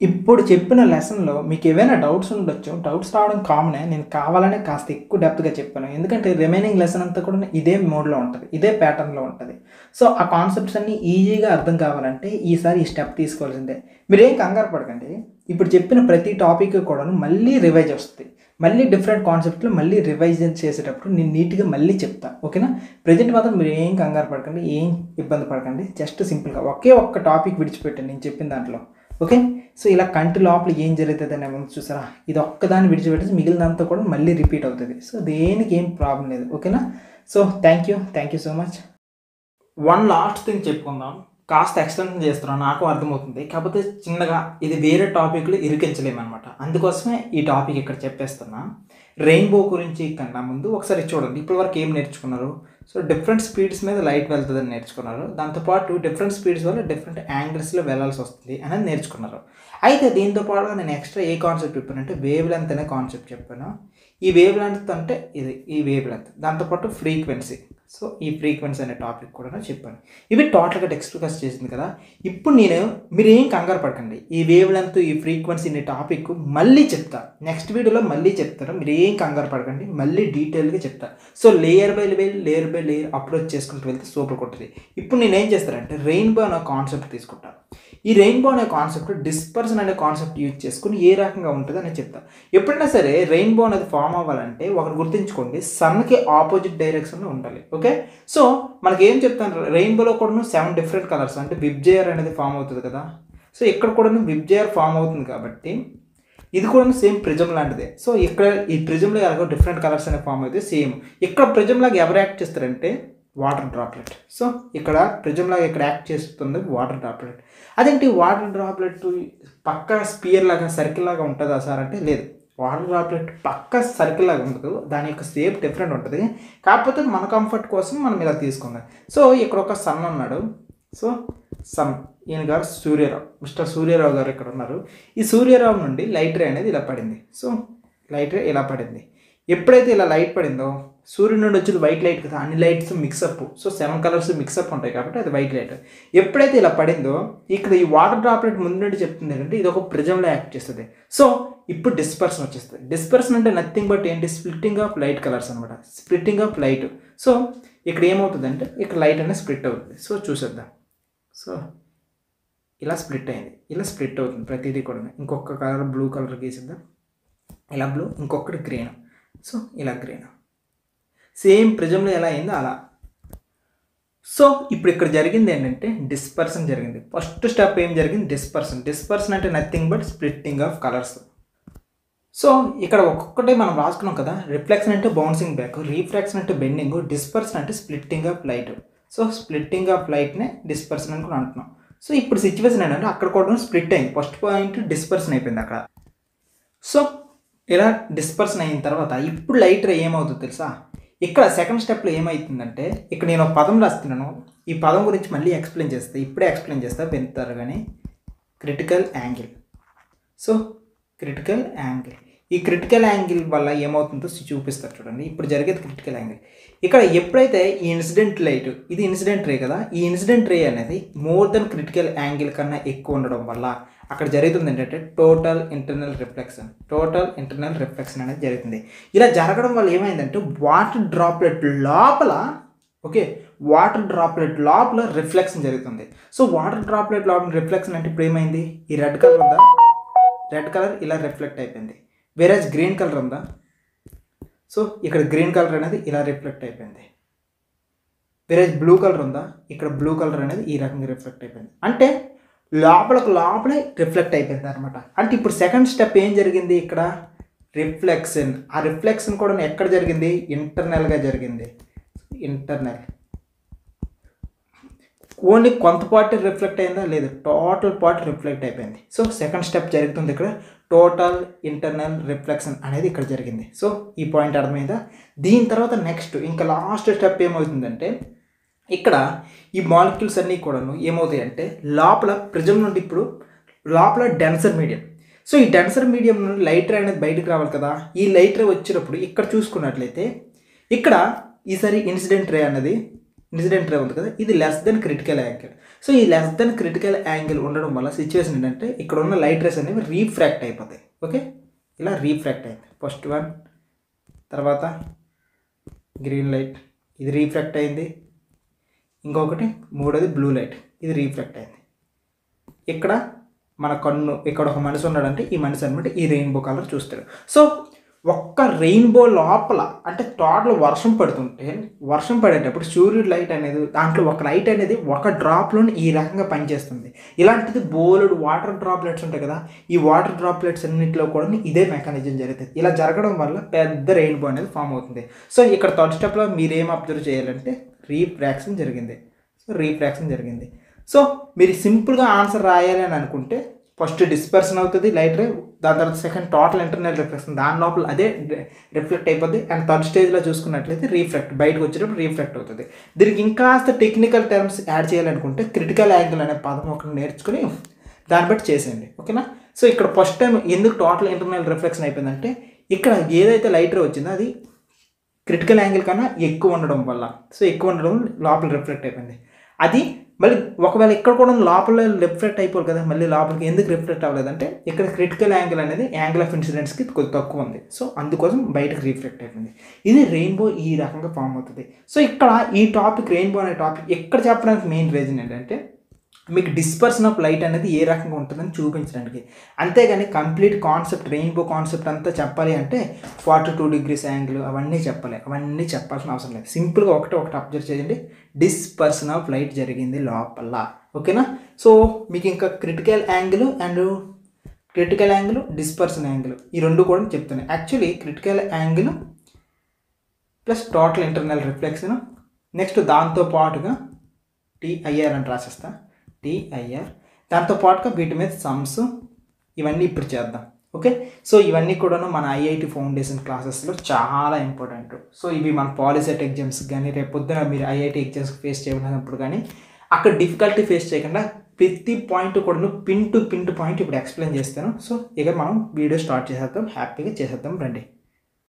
ఇప్పుడు చెప్పిన లెసన్లో మీకు ఏవైనా డౌట్స్ ఉండొచ్చు, డౌట్స్ రావడం కామనే. నేను కావాలనే కాస్త ఎక్కువ డెప్త్గా చెప్పాను, ఎందుకంటే రిమైనింగ్ లెసన్ అంతా కూడా ఇదే మోడ్లో ఉంటుంది, ఇదే ప్యాటర్న్లో ఉంటుంది. సో ఆ కాన్సెప్ట్స్ అన్నీ ఈజీగా అర్థం కావాలంటే ఈసారి ఈ స్టెప్ తీసుకోవాల్సిందే. మీరేం కంగారు పడకండి, ఇప్పుడు చెప్పిన ప్రతి టాపిక్ కూడా మళ్ళీ రివైజ్ వస్తుంది, మళ్ళీ డిఫరెంట్ కాన్సెప్ట్లు మళ్ళీ రివైజ్ చేసేటప్పుడు నేను నీట్గా మళ్ళీ చెప్తాను. ఓకేనా? ప్రజెంట్ మాత్రం మీరు ఏం కంగారు పడకండి, ఏం ఇబ్బంది పడకండి. జస్ట్ సింపుల్గా ఒకే ఒక్క టాపిక్ విడిచిపెట్టండి నేను చెప్పిన దాంట్లో. ఓకే, సో ఇలా కంటి లోపల ఏం జరుగుతుంది అనే ముందు చూసారా, ఇది ఒక్కదాన్ని విడిచిపెట్టేసి మిగిలినంతా కూడా మళ్ళీ రిపీట్ అవుతుంది. సో దేనికి ఏం ప్రాబ్లం లేదు. ఓకేనా? So thank you so much. One last thing చెప్పుకుందాం, కాస్త ఎక్స్టెన్షన్ చేస్తున్నాను, నాకు అర్థమవుతుంది, కాకపోతే చిన్నగా ఇది వేరే టాపిక్లు ఇరికించలేమన్నమాట. అందుకోసమే ఈ టాపిక్ ఇక్కడ చెప్పేస్తున్నా. రెయిన్బో గురించి కన్నా ముందు ఒకసారి చూడండి, ఇప్పటి వరకు ఏం నేర్చుకున్నారు. సో డిఫరెంట్ స్పీడ్స్ మీద లైట్ వెళ్తుందని నేర్చుకున్నారు, దాంతోపాటు డిఫరెంట్ స్పీడ్స్ వల్ల డిఫరెంట్ యాంగిల్స్లో వెళ్ళాల్సి వస్తుంది అనేది నేర్చుకున్నారు. అయితే దీంతో పాటుగా నేను ఎక్స్ట్రా ఏ కాన్సెప్ట్ చెప్పానంటే వేవ్ లెంత్ అనే కాన్సెప్ట్ చెప్పాను. ఈ వేవ్ లెంత్ అంటే ఈ వేవ్ లెంత్, దాంతోపాటు ఫ్రీక్వెన్సీ. సో ఈ ఫ్రీక్వెన్సీ అనే టాపిక్ కూడా చెప్పాను. ఇవి టోటల్గా టెక్స్ట్ చేసింది కదా. ఇప్పుడు మీరు ఏం కంగారు పడకండి, ఈ వేవ్ లెంత్ ఈ ఫ్రీక్వెన్సీ అనే టాపిక్ మళ్ళీ చెప్తా, నెక్స్ట్ వీడియోలో మళ్ళీ చెప్తాను. మీరు ఏం కంగారు పడకండి, మళ్ళీ డీటెయిల్గా చెప్తా. So layer by layer approach చేసుకుంటూ వెళ్తే సూపర్ కొట్టది. ఇప్పుడు నేను ఏం చేస్తానంటే రెయిన్బో అనే కాన్సెప్ట్ తీసుకుంటాను. ఈ రెయిన్బో అనే కాన్సెప్ట్ డిస్పర్షన్ అనే కాన్సెప్ట్ యూజ్ చేసుకుని ఏ రకంగా ఉంటుంది అని చెప్తా. ఎప్పుడైనా సరే రెయిన్బో అనేది ఫామ్ అవ్వాలంటే ఒకటి గుర్తుంచుకోండి, సన్కి ఆపోజిట్ డైరెక్షన్లో ఉండాలి. ఓకే, సో మనకి ఏం చెప్తాను, రెయిన్బోలో కూడా 7 డిఫరెంట్ కలర్స్ అంటే విబ్జేయర్ అనేది ఫామ్ అవుతుంది కదా. సో ఇక్కడ కూడా విబ్జేయర్ ఫామ్ అవుతుంది కాబట్టి ఇది కూడా సేమ్ ప్రిజం లాంటిదే. సో ఇక్కడ ఈ ప్రిజంలో ఎలాగో డిఫరెంట్ కలర్స్ అనేవి ఫామ్ అవుతాయి సేమ్. ఇక్కడ ప్రిజం లాగా ఎవరు యాక్ట్ చేస్తారంటే వాటర్ డ్రాప్లెట్. సో ఇక్కడ ప్రిజం లాగా ఇక్కడ యాక్ట్ చేస్తుంది వాటర్ డ్రాప్లెట్. అదేంటి వాటర్ డ్రాప్లెట్ పక్క స్పియర్ లాగా సర్కిల్ లాగా ఉంటుందా సార్ అంటే లేదు, వాటర్ డ్రాప్లెట్ పక్క సర్కిల్ లాగా ఉండదు, దాని యొక్క షేప్ డిఫరెంట్ ఉంటుంది. కాకపోతే మన కంఫర్ట్ కోసం మనం ఇలా తీసుకుందాం. సో ఇక్కడ ఒక సన్ ఉన్నాడు. సో సన్, ఈయన గారు సూర్యరావు, మిస్టర్ సూర్యరావు గారు ఇక్కడ ఉన్నారు. ఈ సూర్యరావు నుండి లైట్ రే అనేది ఇలా పడింది. సో లైట్ రే ఇలా పడింది. ఎప్పుడైతే ఇలా లైట్ పడిందో సూర్యుడి నుండి వచ్చేది వైట్ లైట్ కదా, అన్ని lights mix up. So 7 colours mix up ఉంటాయి కాబట్టి అది వైట్ లైట్. ఎప్పుడైతే ఇలా పడిందో ఇక్కడ ఈ వాటర్ డ్రాప్లెట్ ముందు నుండి చెప్తుంది ఏంటంటే ఇది ఒక ప్రిజంలో యాక్ట్ చేస్తుంది. సో ఇప్పుడు డిస్పర్షన్ వచ్చేస్తుంది. డిస్పర్షన్ అంటే నథింగ్ బట్ ఏంటి, స్ప్లిట్టింగ్ ఆఫ్ లైట్ కలర్స్ అనమాట, స్ప్లిట్టింగ్ ఆఫ్ లైట్. సో ఇక్కడ ఏమవుతుందంటే ఇక్కడ లైట్ అనేది స్ప్లిట్ అవుతుంది. సో చూసేద్దాం. సో ఇలా స్ప్లిట్ అయింది, ఇలా స్ప్లిట్ అవుతుంది ప్రతిదీ కూడా. ఇంకొక కలర్ బ్లూ కలర్ గీసిద్దాం, ఇలా బ్లూ, ఇంకొకటి గ్రీన్. సో ఇలా గ్రీన్, సేమ్ ప్రిజంలో ఎలా అయిందో అలా. సో ఇప్పుడు ఇక్కడ జరిగింది ఏంటంటే డిస్పర్షన్ జరిగింది. ఫస్ట్ స్టెప్ ఏం జరిగింది, డిస్పర్షన్ అంటే nothing but splitting of colours. So ఇక్కడ ఒక్కొక్కటే మనం రాసుకున్నాం కదా, రిఫ్లెక్షన్ అంటే బౌన్సింగ్ బ్యాక్, రీఫ్రాక్షన్ అంటే బెండింగ్, డిస్పర్షన్ అంటే splitting of light. So splitting of లైట్నే డిస్పర్షన్ అని కూడా అంటున్నాం. సో ఇప్పుడు సిచ్యువేషన్ ఏంటంటే అక్కడ కూడా స్ప్లిట్ అయింది, ఫస్ట్ పాయింట్ డిస్పర్షన్ అయిపోయింది అక్కడ. సో ఇలా డిస్పర్షన్ అయిన తర్వాత ఇప్పుడు లైట్ రే ఏమవుతుందో తెలుసా, ఇక్కడ సెకండ్ స్టెప్లో ఏమవుతుందంటే ఇక్కడ నేను ఒక పదం రాస్తున్నాను, ఈ పదం గురించి మళ్ళీ ఎక్స్ప్లెయిన్ చేస్తాను, ఇప్పుడే ఎక్స్ప్లెయిన్ చేస్తా వింటారు కానీ, critical angle. So critical angle, ఈ క్రిటికల్ యాంగిల్ వల్ల ఏమవుతుందో చూపిస్తారు చూడండి. ఇప్పుడు జరిగేది క్రిటికల్ యాంగిల్. ఇక్కడ ఎప్పుడైతే ఈ ఇన్సిడెంట్ లైట్, ఇది ఇన్సిడెంట్ రే కదా, ఈ ఇన్సిడెంట్ రే అనేది మోర్ దెన్ క్రిటికల్ యాంగిల్ కన్నా ఎక్కువ ఉండడం వల్ల అక్కడ జరుగుతుంది ఏంటంటే టోటల్ ఇంటర్నల్ రిఫ్లెక్షన్ అనేది జరుగుతుంది. ఇలా జరగడం వల్ల ఏమైందంటే వాటర్ డ్రాప్లెట్ లోపల రిఫ్లెక్షన్ జరుగుతుంది. సో వాటర్ డ్రాప్లెట్ లోపల రిఫ్లెక్షన్ అంటే ఇప్పుడు ఏమైంది, ఈ రెడ్ కలర్ ఉందా, రెడ్ కలర్ ఇలా రిఫ్లెక్ట్ అయిపోయింది. వేరేజ్ గ్రీన్ కలర్ ఉందా, సో ఇక్కడ గ్రీన్ కలర్ అనేది ఇలా రిఫ్లెక్ట్ అయిపోయింది. వేరే బ్లూ కలర్ ఉందా, ఇక్కడ బ్లూ కలర్ అనేది ఈ రకంగా రిఫ్లెక్ట్ అయిపోయింది. అంటే లోపలే రిఫ్లెక్ట్ అయిపోయింది అనమాట. అంటే ఇప్పుడు సెకండ్ స్టెప్ ఏం జరిగింది, ఇక్కడ రిఫ్లెక్షన్. ఆ రిఫ్లెక్షన్ కూడా ఎక్కడ జరిగింది, ఇంటర్నల్గా జరిగింది. ఇంటర్నల్ ఓన్లీ కొంత పార్ట్ రిఫ్లెక్ట్ అయిందా, లేదు, టోటల్ పార్ట్ రిఫ్లెక్ట్ అయిపోయింది. సో సెకండ్ స్టెప్ జరుగుతుంది ఇక్కడ, టోటల్ ఇంటర్నల్ రిఫ్లెక్షన్ అనేది ఇక్కడ జరిగింది. సో ఈ పాయింట్ అర్థమైందా. దీని తర్వాత నెక్స్ట్ ఇంకా లాస్ట్ స్టెప్ ఏమవుతుందంటే, ఇక్కడ ఈ మాలిక్యూల్స్ అన్నీ కూడాను ఏమవుతాయి అంటే లోపల ప్రిజం నుండి ఇప్పుడు లోపల డెన్సర్ మీడియం. సో ఈ డెన్సర్ మీడియం నుండి లైట్ రే అనేది బయటకు రావాలి కదా. ఈ లైట్ రే వచ్చినప్పుడు ఇక్కడ చూసుకున్నట్లయితే ఇక్కడ ఈసారి ఇన్సిడెంట్ రే ఉంది కదా, ఇది less than critical angle. So ఈ లెస్ దెన్ క్రిటికల్ యాంగిల్ ఉండడం వల్ల సిచ్యువేషన్ ఏంటంటే ఇక్కడ ఉన్న లైట్ రేస్ అనేవి రీఫ్రాక్ట్ అయిపోతాయి. ఓకే, ఇలా రీఫ్రాక్ట్ అయింది. ఫస్ట్ వన్, తర్వాత గ్రీన్ లైట్, ఇది రీఫ్రాక్ట్ అయింది. ఇంకొకటి మూడోది బ్లూ లైట్, ఇది రీఫ్రాక్ట్ అయింది. ఇక్కడ మన కన్ను, ఇక్కడ ఒక మనిషి ఉన్నాడంటే ఈ మనిషి అనమాట ఈ రెయిన్బో కలర్ చూస్తాడు. సో ఒక్క రెయిన్బో లోపల అంటే టోటల్ వర్షం పడుతుంటే, వర్షం పడేటప్పుడు సూర్యుడు లైట్ అనేది దాంట్లో ఒక లైట్ అనేది ఒక డ్రాప్లోని ఈ రకంగా పనిచేస్తుంది. ఇలాంటిది బోలెడు వాటర్ డ్రాప్లెట్స్ ఉంటాయి కదా, ఈ వాటర్ డ్రాప్లెట్స్ అన్నింటిలో కూడా ఇదే మెకానిజం జరుగుతుంది. ఇలా జరగడం వల్ల పెద్ద రెయిన్బో అనేది ఫామ్ అవుతుంది. సో ఇక్కడ థర్డ్ స్టెప్లో మీరు ఏం అబ్జర్వ్ చేయాలంటే రీఫ్రాక్షన్ జరిగింది. సో రీఫ్రాక్షన్ జరిగింది. సో మీరు సింపుల్గా ఆన్సర్ రాయాలి అని అనుకుంటే ఫస్ట్ డిస్పర్షన్ అవుతుంది లైట్ రే, దాని తర్వాత సెకండ్ టోటల్ ఇంటర్నల్ రిఫ్లెక్షన్, దాని లోపల అదే రిఫ్లెక్ట్ అయిపోద్ది. అండ్ థర్డ్ స్టేజ్లో చూసుకున్నట్లయితే రీఫ్రాక్ట్, బయటకు వచ్చేటప్పుడు రీఫ్రాక్ట్ అవుతుంది. దీనికి ఇంకాస్త టెక్నికల్ టర్మ్స్ యాడ్ చేయాలనుకుంటే క్రిటికల్ యాంగిల్ అనే పదం ఒకటి నేర్చుకుని దాన్ని బట్టి చేసేయండి. ఓకేనా. సో ఇక్కడ ఫస్ట్ టైం ఎందుకు టోటల్ ఇంటర్నల్ రిఫ్లెక్షన్ అయిపోయిందంటే ఇక్కడ ఏదైతే లైట్ రే వచ్చిందో అది క్రిటికల్ యాంగిల్ కన్నా ఎక్కువ ఉండడం వల్ల, సో ఎక్కువ ఉండడం లోపల రిఫ్లెక్ట్ అయిపోయింది. అది మళ్ళీ ఒకవేళ ఇక్కడ కూడా లోపల రిఫ్లెక్ట్ అయిపోవాలి కదా, మళ్ళీ లోపలికి ఎందుకు రిఫ్లెక్ట్ అవ్వలేదంటే ఇక్కడ క్రిటికల్ యాంగిల్ అనేది యాంగిల్ ఆఫ్ ఇన్సిడెన్స్కి కొద్ది తక్కువ ఉంది. సో అందుకోసం బయటకు రిఫ్లెక్ట్ అయిపోయింది. ఇది రెయిన్బో ఈ రకంగా ఫామ్ అవుతుంది. సో ఇక్కడ ఈ టాపిక్ రెయిన్బో అనే టాపిక్ ఎక్కడ చెప్పడానికి మెయిన్ రీజన్ ఏంటంటే మీకు డిస్పర్షన్ ఆఫ్ లైట్ అనేది ఏ రకంగా ఉంటుందని చూపించడానికి. అంతేగాని కంప్లీట్ కాన్సెప్ట్ రెయిన్బో కాన్సెప్ట్ అంతా చెప్పాలి అంటే 42 degrees యాంగిల్ అవన్నీ చెప్పాలి, అవన్నీ చెప్పాల్సిన అవసరం లేదు. సింపుల్గా ఒకటి అబ్జర్వ్ చేయండి, డిస్పర్షన్ ఆఫ్ లైట్ జరిగింది లోపల. ఓకేనా. సో మీకు ఇంకా క్రిటికల్ యాంగిల్ డిస్పర్షన్ యాంగిల్ ఈ రెండు కూడా చెప్తాను. Actually critical angle plus total internal reflection, next దాంతోపాటుగా TIR అని రాసేస్తా, TIR, దాంతోపాటుగా వీటి మీద సమ్స్, ఇవన్నీ ఇప్పుడు చేద్దాం. ఓకే. సో ఇవన్నీ కూడాను మన IIT ఫౌండేషన్ క్లాసెస్లో చాలా ఇంపార్టెంట్. సో ఇవి మన పాలిసెట్ ఎగ్జామ్స్ కానీ రేపు పొద్దున మీరు IIT ఎగ్జామ్స్ ఫేస్ చేయనప్పుడు కానీ అక్కడ డిఫికల్టీ ఫేస్ చేయకుండా ప్రతి పాయింట్ కూడా పిన్ టు పాయింట్ ఇప్పుడు ఎక్స్ప్లెయిన్ చేస్తాను. సో ఇక మనం వీడియో స్టార్ట్ చేసేద్దాం, హ్యాపీగా చేసేద్దాం రండి.